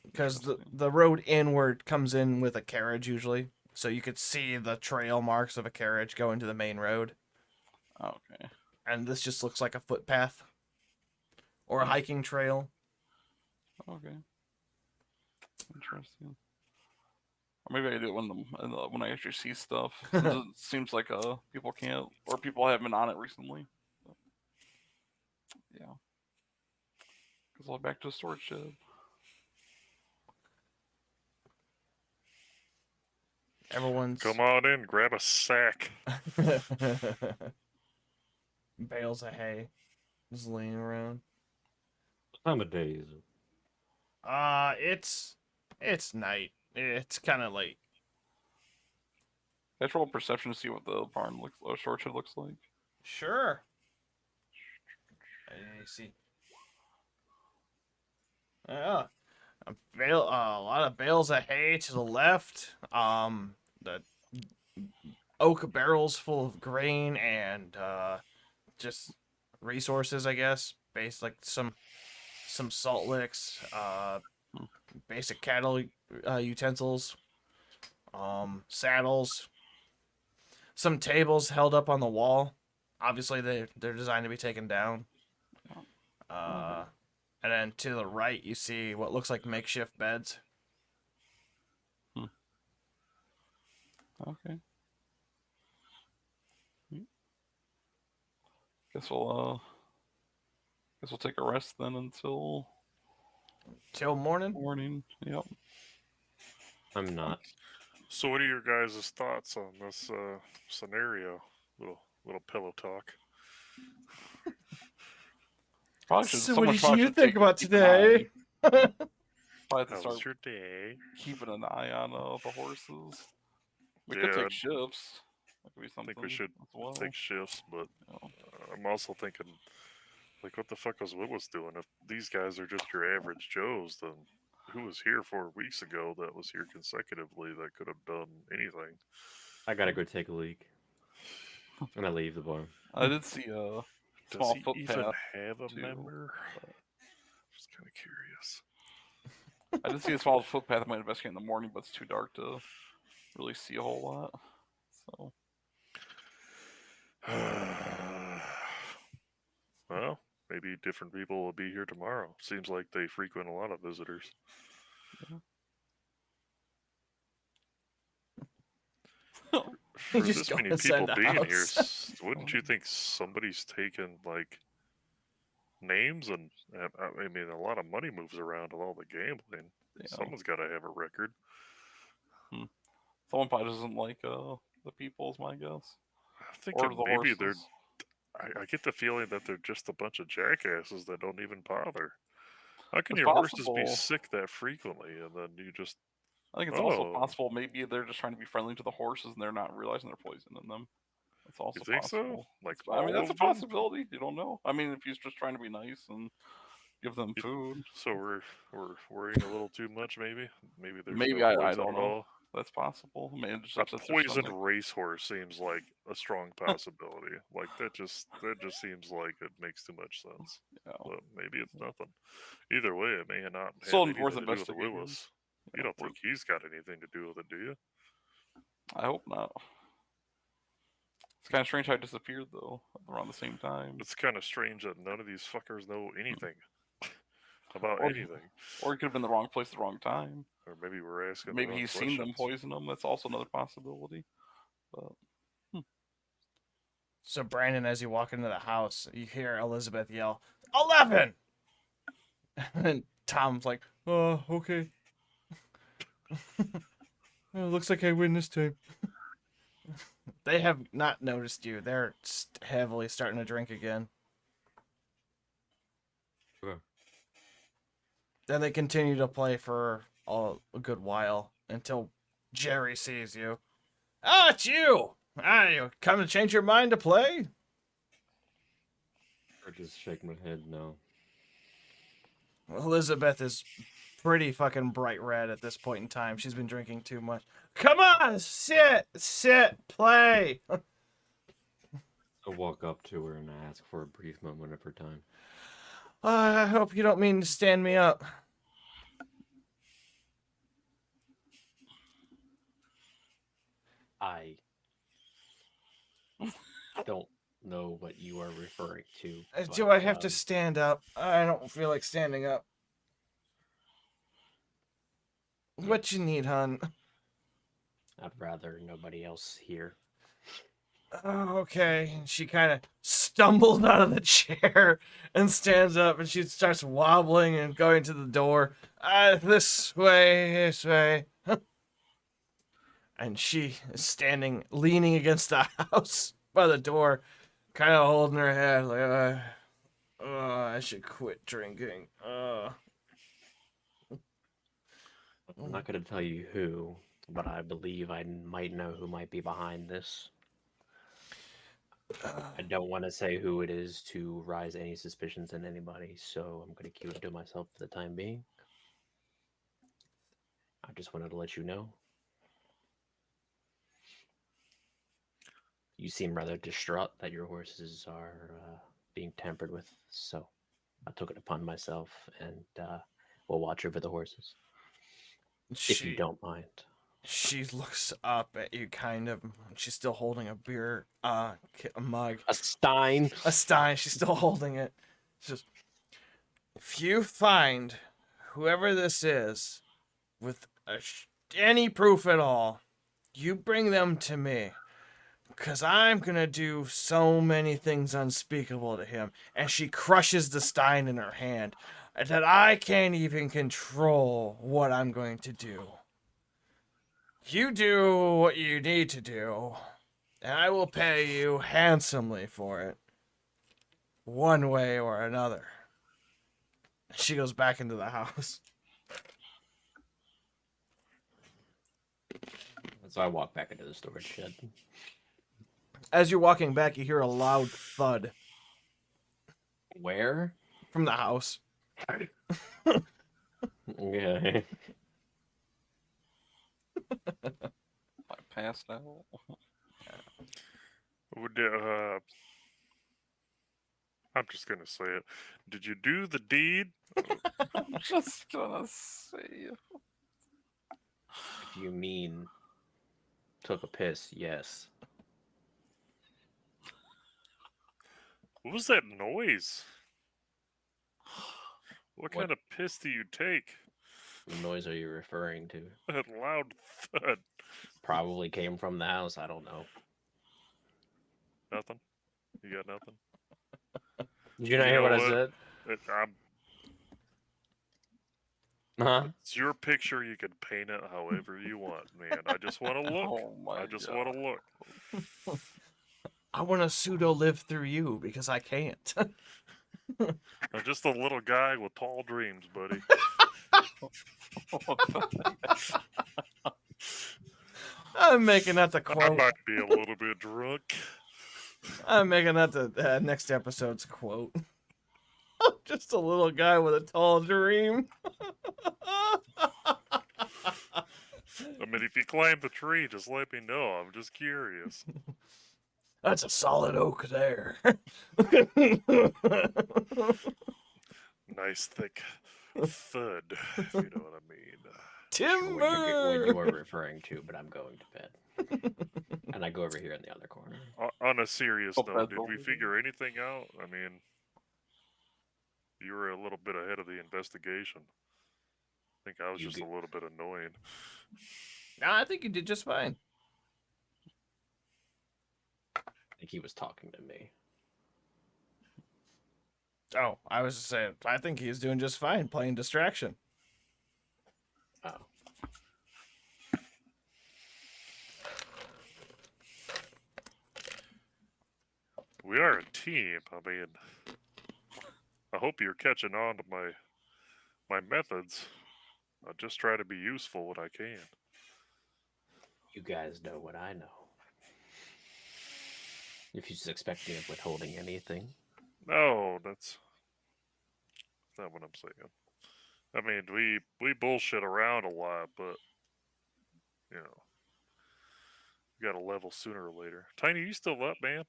Because the Interesting. road inward comes in with a carriage usually, so you could see the trail marks of a carriage going to the main road, Okay. and this just looks like a footpath or a hiking trail. Okay. Interesting. Or maybe I do it when I actually see stuff. Since it seems like people can't, or people haven't been on it recently. So, yeah. Because I'll back to the storage shed. Everyone's Come on in, grab a sack. bales of hay just laying around. What time of day is it? It's night. It's kind of late. Let's roll perception to see what the barn looks, or storage shed looks like. Sure. I see. A lot of bales of hay to the left. The oak barrels full of grain and just resources, I guess. Based like some salt licks, basic cattle utensils, saddles, some tables held up on the wall. Obviously, they're designed to be taken down. And then to the right, you see what looks like makeshift beds. Okay. Guess we'll take a rest then until Till morning. morning. Yep. I'm not. So, what are your guys' thoughts on this scenario? Little pillow talk. Probably should. So, someone what did probably you should think take- about keep an eye- today? Probably have to How start was your day? keeping an eye on the horses. We could Yeah, take shifts. That could be I something think we should as well. take shifts, but Yeah. I'm also thinking, like, what the fuck was Willis doing? If these guys are just your average Joes, then who was here 4 weeks ago that was here consecutively that could have done anything? I gotta go take a leak. And I leave the bar. I did see a Does small he even footpath. have a too, member? Just kind of curious. I did see a small footpath. I might investigate in the morning, but it's too dark to really see a whole lot. So Well, maybe different people will be here tomorrow. Seems like they frequent a lot of visitors. For just this go many inside people the being here, house. wouldn't you think somebody's taken like names and I mean a lot of money moves around with all the gambling. Yeah. Someone's got to have a record. someone probably doesn't like the people, is my guess. I think Or that the maybe horses. I get the feeling that they're just a bunch of jackasses that don't even bother. How can It's your horses be possible. sick that frequently and then you just I think it's also Oh. possible maybe they're just trying to be friendly to the horses and they're not realizing they're poisoning them. That's also you think so? possible. Like I mean, all that's a of them? possibility. You don't know. I mean, if he's just trying to be nice and give them You- food, So we're worrying a little too much, maybe. Maybe there's maybe no I poison don't at know. all. That's possible. I mean, just A that's just poisoned something- racehorse seems like a strong possibility. Like that just seems like it makes too much sense. Yeah. But maybe it's nothing. Either way, it may not have Still anything worth to do with investigating. Willis. You Yeah, don't think he's got anything to do with it, do you? I hope not. It's kind of strange how it disappeared though around the same time. It's kind of strange that none of these fuckers know anything about Or- anything. Or he could have been in the wrong place at the wrong time. Or maybe we're asking. the Maybe wrong he's seen them questions. poison them. That's also another possibility. But So, Brandon, as you walk into the house, you hear Elizabeth yell, 11! And Tom's like, oh, okay. Oh, looks like I win this time. They have not noticed you. They're heavily starting to drink again. Okay. Then they continue to play for a good while until Jerry sees you. Ah, it's you! Ah, you come to change your mind to play? Or just shake my head no. Elizabeth is pretty fucking bright red at this point in time. She's been drinking too much. Come on, sit, play. I walk up to her and I ask for a brief moment of her time. I hope you don't mean to stand me up. I don't know what you are referring to. Do but, I have to stand up? I don't feel like standing up. What you need, hun? I'd rather nobody else here. Oh, okay. And she kind of stumbles out of the chair and stands up, and she starts wobbling and going to the door. This way. And she is standing, leaning against the house by the door, kind of holding her head like, I should quit drinking. I'm not going to tell you who, but I believe I might know who might be behind this. I don't want to say who it is to rise any suspicions in anybody, so I'm going to keep it to myself for the time being. I just wanted to let you know. You seem rather distraught that your horses are being tampered with, so I took it upon myself and will watch over the horses, if you don't mind. She looks up at you, kind of. She's still holding a beer mug. A stein. A stein. She's still holding it. She says, if you find whoever this is with any proof at all, you bring them to me. Because I'm going to do so many things unspeakable to him. And she crushes the stein in her hand. That I can't even control what I'm going to do. You do what you need to do, and I will pay you handsomely for it, one way or another. She goes back into the house. So I walk back into the storage shed. As you're walking back, you hear a loud thud Where? from the house. Okay. I passed out. Would I'm just gonna say it. Did you do the deed? I'm just gonna say it. If you mean took a piss, yes. What was that noise? What What? kind of piss do you take? What noise are you referring to? That loud thud. Probably came from the house. I don't know. Nothing. You got nothing. Did you not You hear know what I what? said? Huh? It's your picture. You can paint it however you want, man. I just want to look. Oh my I just God. want to look. I want to pseudo live through you because I can't. I'm just a little guy with tall dreams, buddy. I'm making that the I quote. might be a little bit drunk. I'm making that the next episode's quote. Just a little guy with a tall dream. I mean, if you climb the tree, just let me know. I'm just curious. That's a solid oak there. Nice thick thud, if you know what I mean. Sure what you Timber. were referring to, but I'm going to bed. And I go over here in the other corner. On a serious Oh, note, that's did we over figure anything out? I mean, you were a little bit ahead of the investigation. I think I was You just get- a little bit annoying. No, I think you did just fine. I think he was talking to me. Oh, I was just saying, I think he's doing just fine playing distraction. Oh. We are a team. I mean, I hope you're catching on to my methods. I just try to be useful when I can. You guys know what I know. If you suspect me of withholding anything, No, that's not what I'm saying. I mean, we bullshit around a lot, but you know, we got to level sooner or later. Tiny, you still up, man?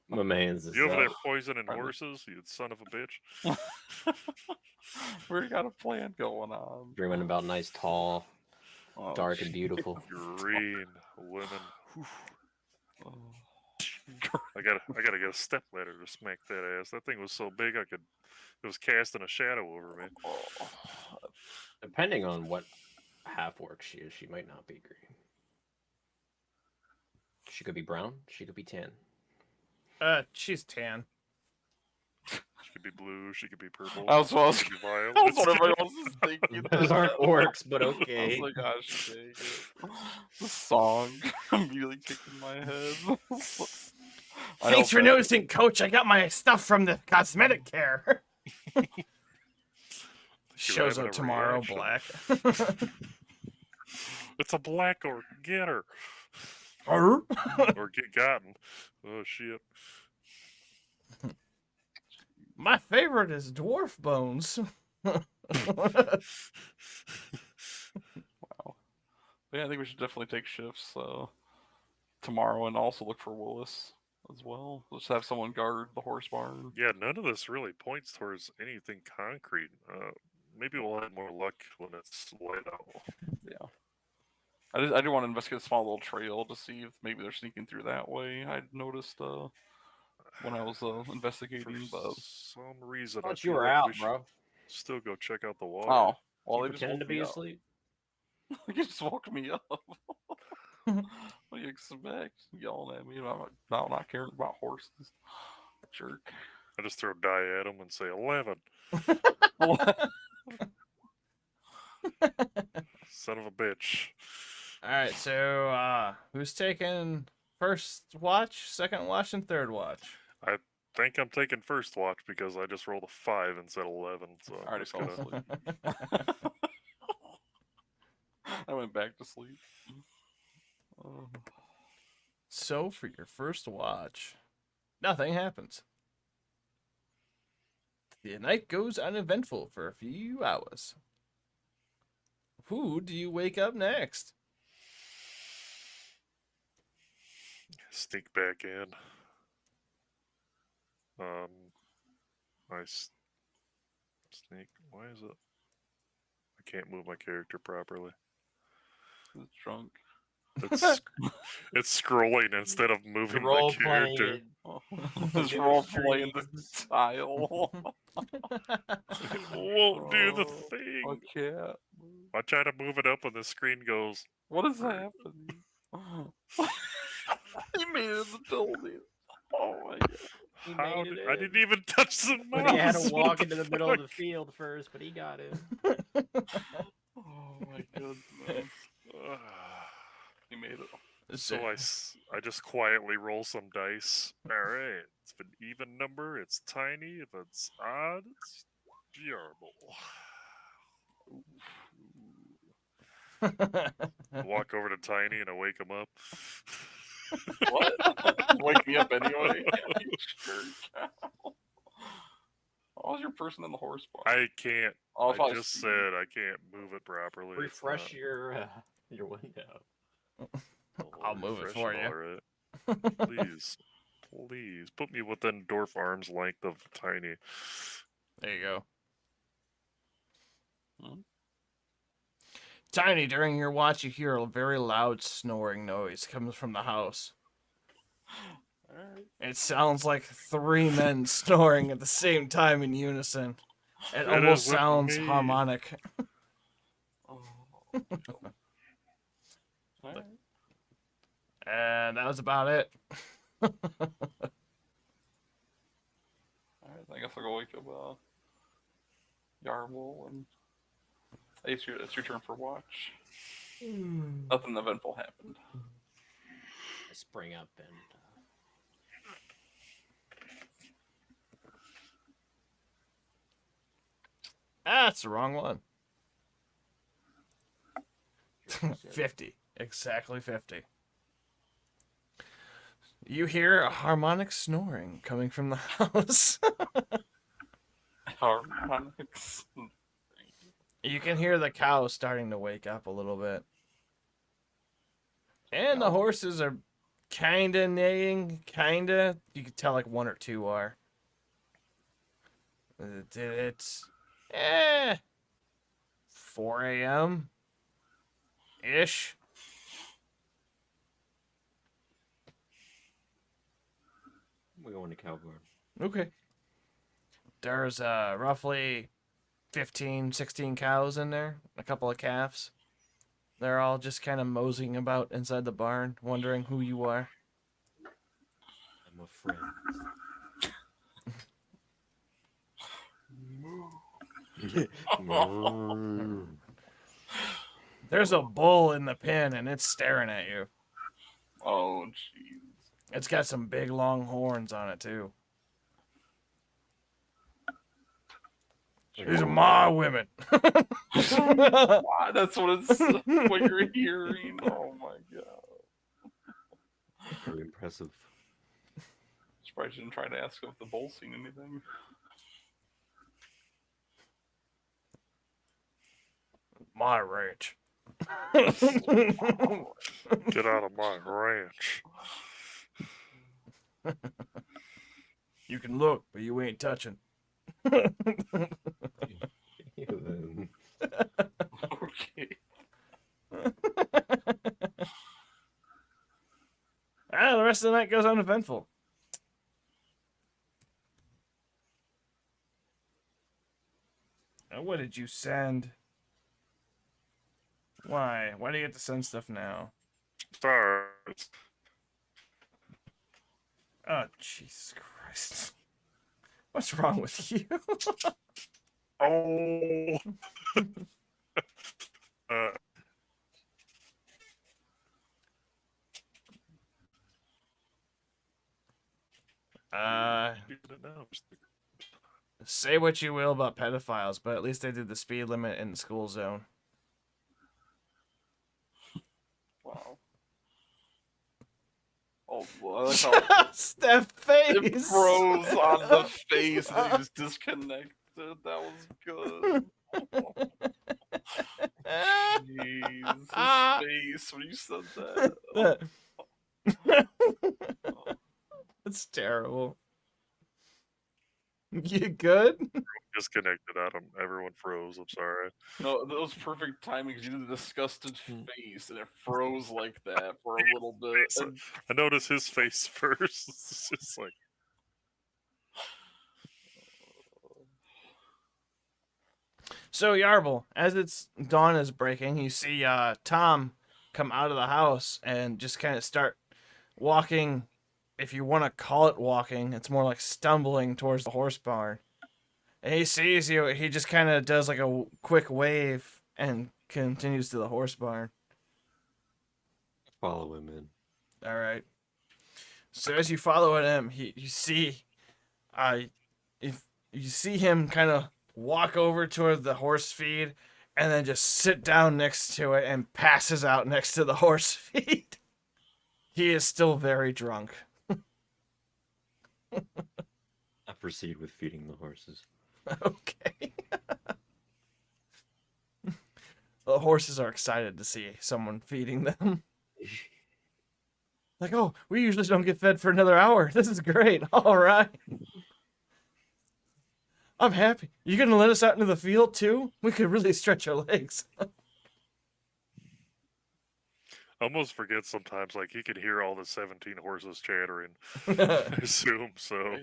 my man's is You over there up. poisoning Pardon? horses, you son of a bitch? We got a plan going on. Dreaming about nice, tall, Oh, dark, and beautiful. Green women. Whew. oh. I gotta get a step ladder to smack that ass. That thing was so big it was casting a shadow over me. Depending on what half orc she is, she might not be green. She could be brown. She could be tan. She's tan. She could be blue, she could be purple. That's what I was- she could be violet. That's what everybody else is thinking. Those aren't orcs, but I was okay. like, gosh, dang it. The song immediately kicked in my head. Thanks for noticing, Coach. I got my stuff from the cosmetic care. Shows having up a tomorrow, reaction. Black. It's a black orc. Get her. Arr. Or get gotten. Oh, shit. My favorite is dwarf bones. Wow. Yeah, I think we should definitely take shifts tomorrow and also look for Willis as well. Let's have someone guard the horse barn. Yeah, none of this really points towards anything concrete. Maybe we'll have more luck when it's light out. Yeah. I do want to investigate a small little trail to see if maybe they're sneaking through that way. I noticed when I was investigating, For but some reason, I I thought you feel were like we out, should bro. still go check out the water. oh, well, You they just pretending to woke be me up. asleep. You just woke me up. What do you expect? Yelling at me about not caring about horses. Jerk. I just throw die at him and say 11. Son of a bitch. All right, so who's taking first watch, second watch, and third watch? I think I'm taking first watch because I just rolled a 5 instead of 11. So I I'm already just fell gonna. asleep. I went back to sleep. So for your first watch, nothing happens. The night goes uneventful for a few hours. Who do you wake up next? Sneak back in. I sneak. Why is it? I can't move my character properly. It's drunk. It's scrolling instead of moving my Role character. playing. Just role playing the tile. It won't do the Oh, thing. I can't. I try to move it up and the screen goes. What is happening? He made it in the building. Oh my god. He How made did, it I in. didn't even touch the mouse. But he had to What walk into the middle of the fuck? field first, but he got in. Oh my goodness. He made it. So I just quietly roll some dice. All right, if an even number, it's tiny. If it's odd, it's durable. Walk over to Tiny and I wake him up. What? Wake me up anyway. You jerk. Oh, was your person in the horse barn? I can't. Oh, I just said I can't move it properly. It's Refresh not- your window. I'll move it refresh for you. All right. Please, please put me within dwarf arm's length of Tiny. There you go. Hmm? Tiny, during your watch, you hear a very loud snoring noise comes from the house. Alright. It sounds like 3 men snoring at the same time in unison. It That almost isn't sounds me. harmonic. Oh. Alright. And that was about it. Alright, I guess I'll go wake up Yarmul and it's your turn for watch. Nothing eventful happened. I spring up and That's the wrong one. 50. Exactly 50. You hear a harmonic snoring coming from the house. Harmonics. You can hear the cow starting to wake up a little bit. And the horses are kinda neighing, kinda. You can tell like 1 or 2 are. It's 4 a.m. ish. We're going to Calgary. Okay. There's roughly 15, 16 cows in there, a couple of calves. They're all just kind of moseying about inside the barn, wondering who you are. I'm a friend. There's a bull in the pen and it's staring at you. Oh jeez. It's got some big long horns on it too. These are my women. Why? That's what it's what you're hearing. Oh my god. Very impressive. Surprised you didn't try to ask if the bull's seen anything. My ranch. Get out of my ranch. You can look, but you ain't touching. Ew. Okay. The rest of the night goes uneventful. What did you send? Why? Why do you get to send stuff now? Stars. Oh, Jesus Christ. What's wrong with you? Oh. Say what you will about pedophiles, but at least they did the speed limit in the school zone. Wow. Oh, boy. I like how Steph it face! froze on the face and then he just disconnected. That was good. Jeez, his face when you said that. That's terrible. You good? Disconnected, Adam. Everyone froze. I'm sorry. No, that was perfect timing because you did a disgusted face and it froze like that for a little bit. And I noticed his face first. It's just like, So, Yarble, as it's dawn is breaking, you see Tom come out of the house and just kind of start walking. If you want to call it walking, it's more like stumbling towards the horse barn. And he sees you, he just kind of does like a quick wave and continues to the horse barn. Follow him in. All right. So as you follow him, you see him kind of walk over toward the horse feed and then just sit down next to it and passes out next to the horse feed. He is still very drunk. I proceed with feeding the horses. Okay. The horses are excited to see someone feeding them. Like, oh, we usually don't get fed for another hour. This is great. All right. I'm happy. You gonna let us out into the field too? We could really stretch our legs. I almost forget sometimes, like, he could hear all the 17 horses chattering. I assume so.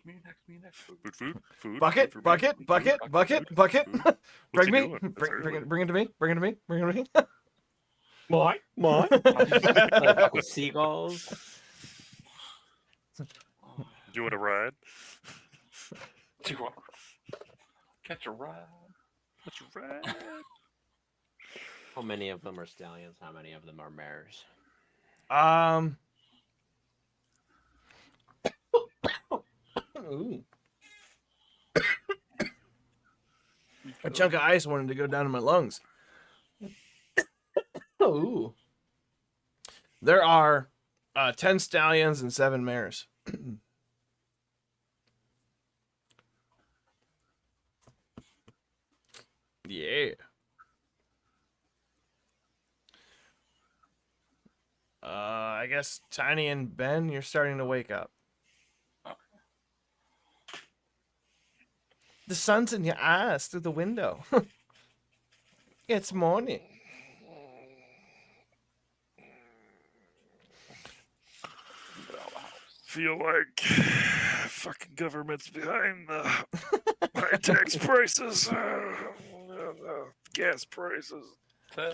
me next. Food. Bucket, food for me, bucket, food, bucket, food, bucket, food, bucket. food. Bring What's he me, doing? That's bring early. it to me, bring it to me, bring it to me. What? Like fucking seagulls. Do you want to ride? Do you want to catch a ride? Let's ride. How many of them are stallions? How many of them are mares? Ooh. A chunk of ice wanted to go down to my lungs. Ooh. There are 10 stallions and 7 mares. Yeah. I guess Tiny and Ben, you're starting to wake up. The sun's in your eyes through the window. It's morning. Feel like fucking government's behind the high tax prices, gas prices. 10.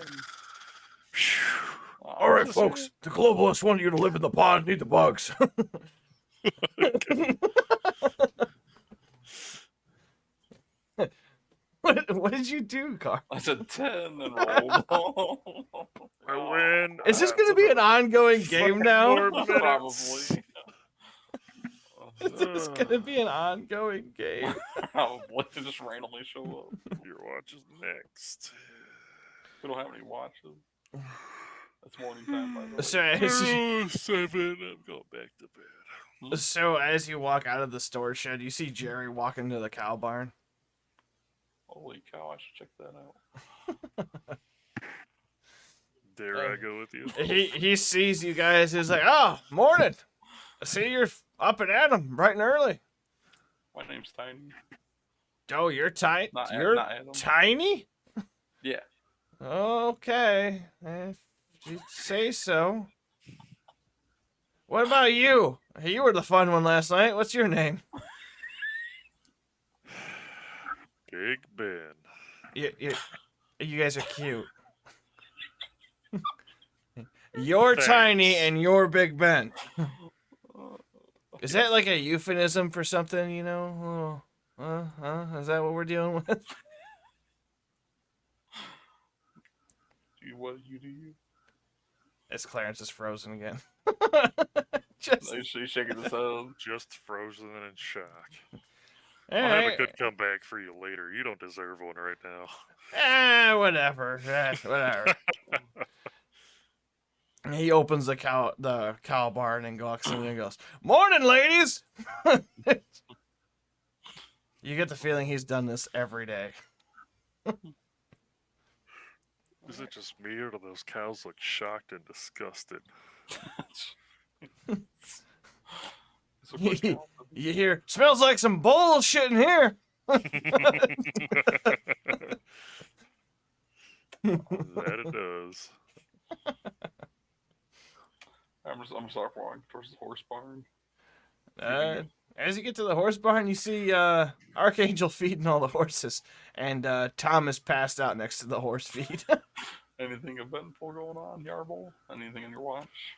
All right, folks. The globalists want you to live in the pond and eat the bugs. What did you do, Carl? I said 10 and rolled. I win. Is this going to be an ongoing game now? More minutes. Probably. Is this going to be an ongoing game? Probably. Just randomly show up. Your watch is next. We don't have any watches. That's morning time, by the way. So as you, Oh, 7. I'm going back to bed. so as you walk out of the store shed, you see Jerry walk into the cow barn. Holy cow! I should check that out. There I go with you. He sees you guys. He's like, "Oh, morning. I see you're up and at 'em bright and early. My name's Tiny. Oh, you're tiny. Not You're Adam. tiny. Yeah. Okay, if you say so. What about you? You were the fun one last night. What's your name? Big Ben. You guys are cute. You're Thanks. tiny and you're Big Ben. Is that like a euphemism for something, you know? Is that what we're dealing with? What you do? As Clarence is frozen again. He's shaking his head. Just frozen and in shock. All I'll have a right. good comeback for you later. You don't deserve one right now. Whatever. Whatever. He opens the cow barn and walks in and goes, "Morning, ladies." You get the feeling he's done this every day. Is it just me or do those cows look shocked and disgusted? So quick, Cal. You hear, "Smells like some bullshit in here." That it does. I'm gonna start walking towards the horse barn. As you get to the horse barn, you see Archangel feeding all the horses, and Tom is passed out next to the horse feed. Anything eventful going on, Yarble? Anything on your watch?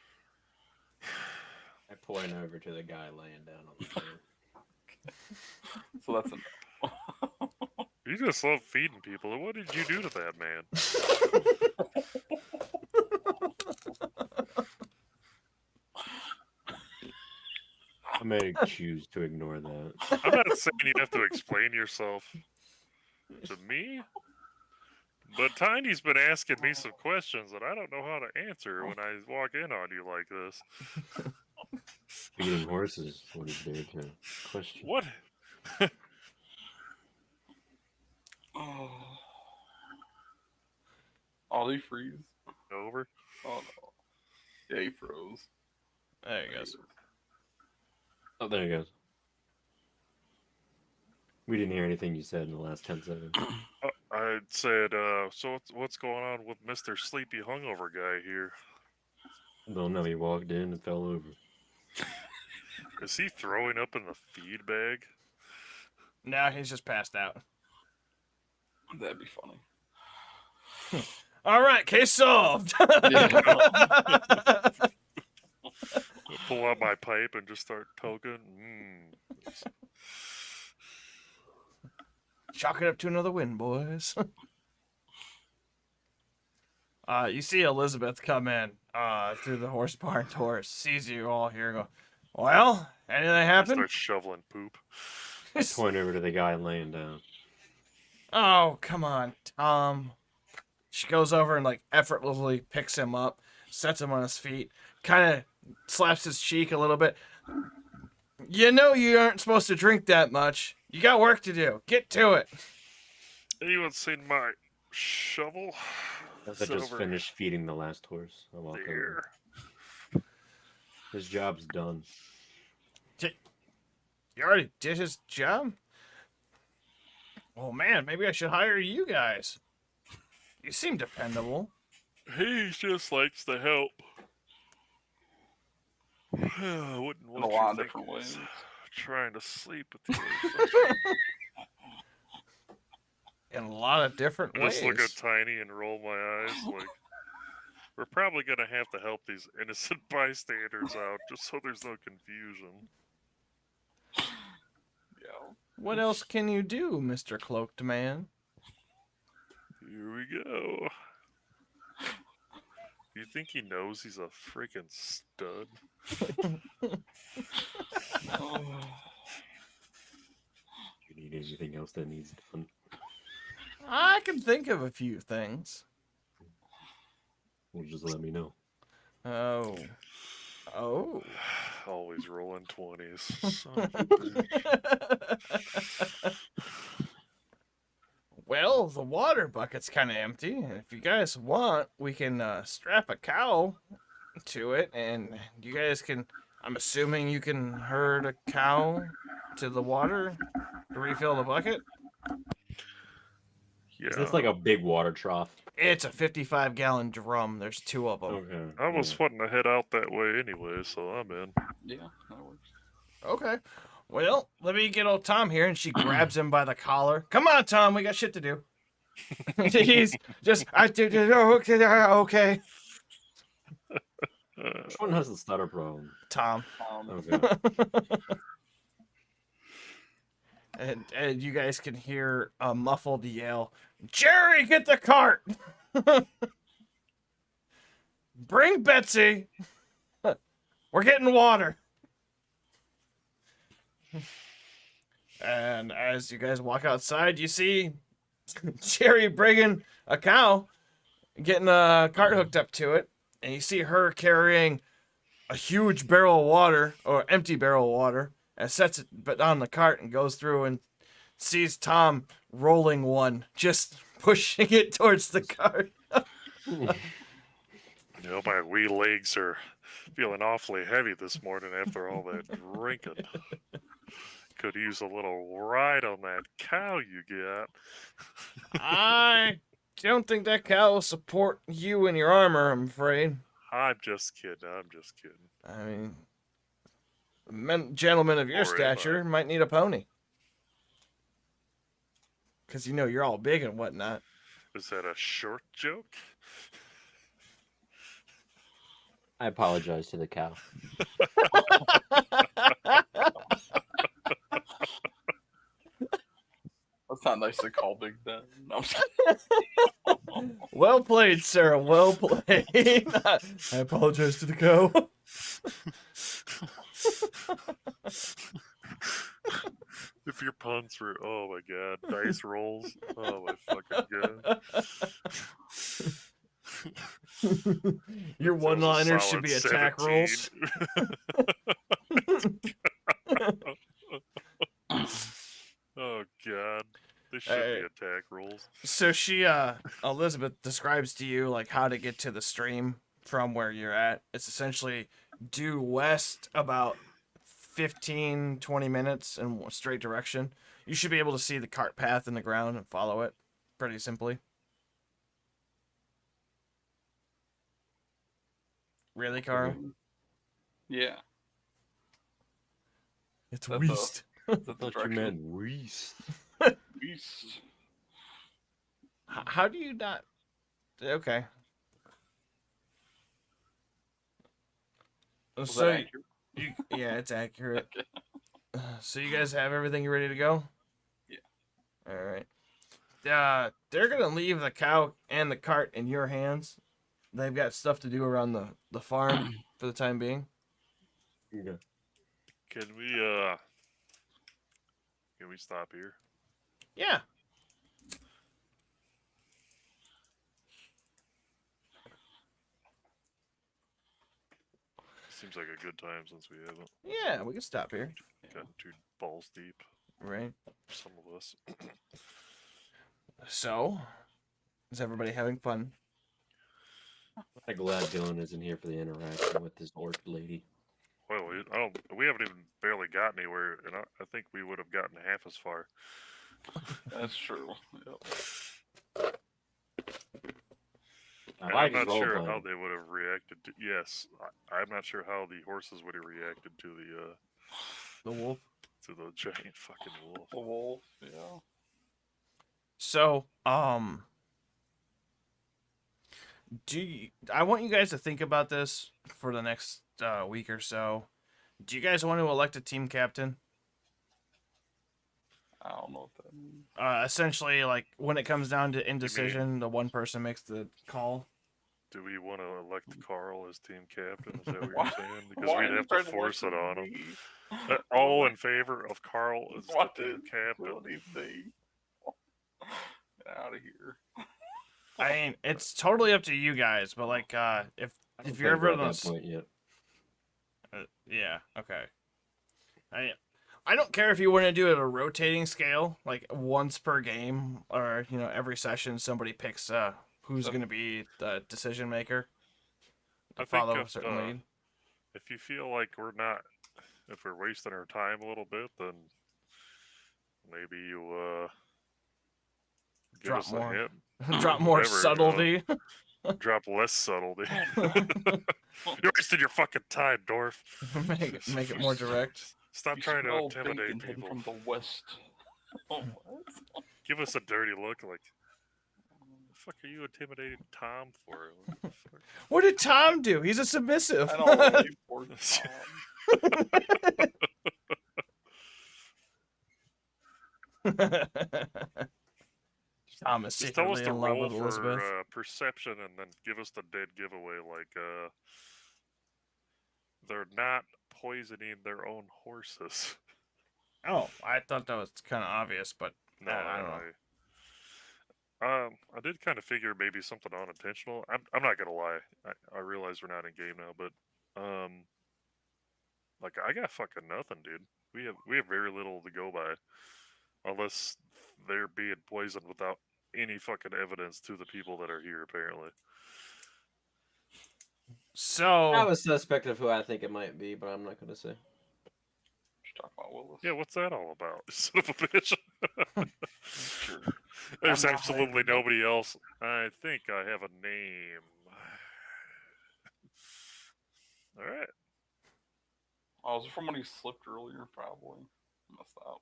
I point over to the guy laying down on the floor. So that's a You just love feeding people. What did you do to that man? I may choose to ignore that. I'm not saying you have to explain yourself to me, but Tiny's been asking me some questions that I don't know how to answer when I walk in on you like this. Feeding horses. What is there to question? What? Oh, they freeze. Over? Oh no. Yeah, he froze. There he goes. Oh, there he goes. We didn't hear anything you said in the last 10 seconds. I said, so what's going on with Mr. Sleepy Hungover guy here? Don't know. He walked in and fell over. Is he throwing up in the feed bag? Now he's just passed out. That'd be funny. All right, case solved. Pull out my pipe and just start toking. Chalk it up to another win, boys. You see Elizabeth come in through the horse barn doors, sees you all here, and go, "Well, anything happen?" Start shoveling poop. I point over to the guy laying down. Oh, come on, Tom. She goes over and like effortlessly picks him up, sets him on his feet, kind of slaps his cheek a little bit. You know you aren't supposed to drink that much. You got work to do. Get to it. Anyone seen my shovel? I It's just over finished feeding the last horse. I walk over. there. His job's done. You already did his job? Oh man, maybe I should hire you guys. You seem dependable. He just likes to help. I wouldn't In want a lot of you different think ways. trying to sleep with you. In a lot of different ways. Just look at Tiny and roll my eyes like we're probably gonna have to help these innocent bystanders out just so there's no confusion. Yeah. What else can you do, Mr. Cloaked Man? Here we go. You think he knows he's a freaking stud? You need anything else that needs done? I can think of a few things. Well, just let me know. Oh. Oh. Always rolling 20s. Son of a bitch. Well, the water bucket's kind of empty. And if you guys want, we can strap a cow to it, and you guys can. I'm assuming you can herd a cow to the water to refill the bucket. Yeah. Is this like a big water trough? It's a 55-gallon drum. There's 2 of them. Okay. I was yeah. wanting to head out that way anyway, so I'm in. Yeah, that works. Okay. Well, let me get old Tom here, and she grabs him by the collar. Come on, Tom, we got shit to do. He's just, okay. Which one has the stutter problem? Tom. Okay. And you guys can hear a muffled yell, Jerry, get the cart! Bring Betsy! We're getting water! And as you guys walk outside, you see Jerry bringing a cow, getting a cart hooked up to it, and you see her carrying a huge barrel of water, or empty barrel of water, and sets it on the cart and goes through and sees Tom rolling one, just pushing it towards the cart. You know, my wee legs are feeling awfully heavy this morning after all that drinking. Could use a little ride on that cow you got. I don't think that cow will support you in your armor, I'm afraid. I'm just kidding. I'm just kidding. I mean, gentlemen of your Don't worry about stature it. might need a pony. Because you know you're all big and whatnot. Is that a short joke? I apologize to the cow. That's not nice to call Big Ben. No, Well played, Sarah. Well played. I apologize to the cow. If your puns were, oh my god, dice rolls. Oh my fucking god. Your That was a one-liners should solid be attack rolls. 17. Oh god. They should Hey. be attack rolls. So she, Elizabeth describes to you like how to get to the stream from where you're at. It's essentially due west about 15, 20 minutes in a straight direction. You should be able to see the cart path in the ground and follow it pretty simply. Really, Carl? yeah. It's That's west. I thought you meant Reese. Beast. How do you not? Okay. Was So that accurate? yeah, it's accurate. Okay. So you guys have everything ready to go? Yeah. All right. They're gonna leave the cow and the cart in your hands. They've got stuff to do around the farm for the time being. Okay. Can we stop here? Yeah. Seems like a good time since we haven't Yeah, we can stop here. gotten too balls deep. Right. Some of us. So, is everybody having fun? I'm glad Dylan isn't here for the interaction with this orc lady. Well, we haven't even barely got anywhere, and I think we would have gotten half as far. That's true. Yep. I And like I'm his not role sure playing. how they would have reacted to. Yes, I'm not sure how the horses would have reacted to The wolf. the giant fucking wolf. The wolf. Yeah. So, I want you guys to think about this for the next week or so. Do you guys want to elect a team captain? I don't know what that means. Essentially, like when it comes down to indecision, the one person makes the call. Do we want to elect Carl as team captain? Is that what Why- you're saying? Because why we'd are you have trying to to force it listen on to him. me? All in favor of Carl as What the team is captain? What is the? Get out of here. I mean, it's totally up to you guys, but like, if I don't if you're think we're ever at on that point yet. yeah, okay. I don't care if you want to do it at a rotating scale, like once per game, or every session somebody picks who's going to be the decision maker to I think follow a if, certain lead. if you feel like if we're wasting our time a little bit, then maybe you give Drop us more. a hint. Drop more Whatever, subtlety. Drop less subtlety. You're wasting your fucking time, Dorf. make it more direct. Stop You trying to smell intimidate bacon heading people. from the west. Oh, what? Give us a dirty look like, the fuck are you intimidating Tom for? What the fuck? What did Tom do? He's a submissive. I don't know. You poor Tom. Tom is Just tell us secretly the in love roll with Elizabeth. for perception and then give us the dead giveaway. Like, they're not poisoning their own horses. Oh, I thought that was kind of obvious, but No, I don't know. I did kind of figure maybe something unintentional. I'm not gonna lie. I realize we're not in game now, but like I got fucking nothing, dude. We have very little to go by, unless they're being poisoned without any fucking evidence to the people that are here. Apparently, So I have a suspect of who I think it might be, but I'm not going to say. Talk about Willis. yeah. What's that all about? Son of a bitch. Sure. There's I'm not absolutely hiding it. nobody else. I think I have a name. All right. Oh, was it from when he slipped earlier? Probably. Messed up.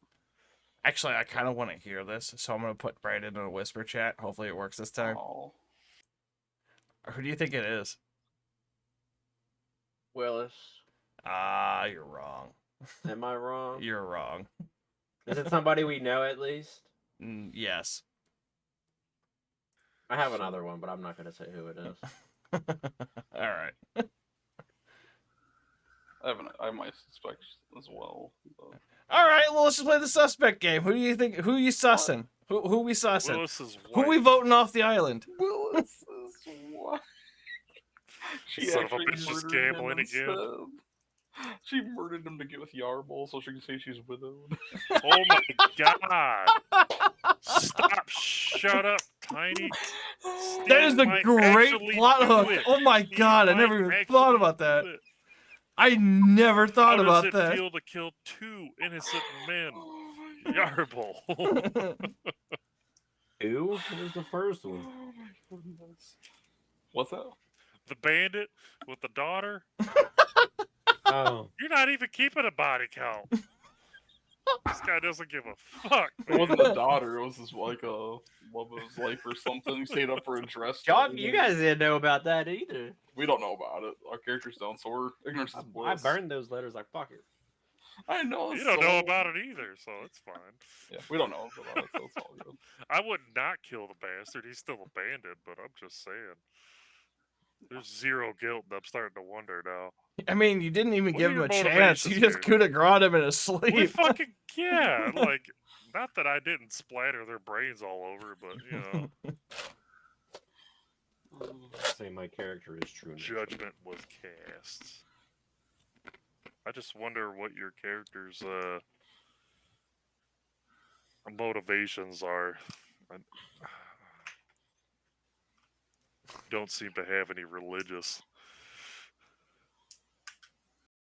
actually, I kind of want to hear this, so I'm gonna put Brandon in a whisper chat. Hopefully, it works this time. Oh. Who do you think it is? Willis. Ah, you're wrong. Am I wrong? You're wrong. Is it somebody we know at least? Yes. I have another one, but I'm not going to say who it is. All right. I might suspect as well. But... All right. Well, let's just play the suspect game. Who do you think? Who you sussing? Who we sussing? Willis's Who we wife. voting off the island? Willis is what? She Son of a actually bitch just murdered him gambling again. instead. She murdered him to get with Yarble so she can say she's widowed. Oh my god! Stop! Shut up, Tiny. That is Steve a might great actually plot do hook. it. Oh my Steve god! I might never even actually thought about do that. it. I never thought How about does it that. feel to kill two innocent men? Oh my Yarble. Who? What was the first one? Oh my goodness. What's that? The bandit with the daughter. Oh, You're not even keeping a body count. This guy doesn't give a fuck. It wasn't a daughter. It was just like a love of his life or something. He stayed up for a dress. John, you guys didn't know about that either. We don't know about it. Our characters don't, so we're ignorance is I bliss. burned those letters like fuck it. I know. You don't know about it either, so it's fine. Yeah, we don't know about it, so it's all good. I would not kill the bastard. He's still a bandit, but I'm just saying. There's zero guilt, and I'm starting to wonder now. I mean, you didn't even What give are him a your chance. You motivations just here? could have brought him in his We sleep. fucking, yeah, like, not that I didn't splatter their brains all over, but, you know, say my character is true. nature. judgment was cast. I just wonder what your character's, motivations are. I don't seem to have any religious.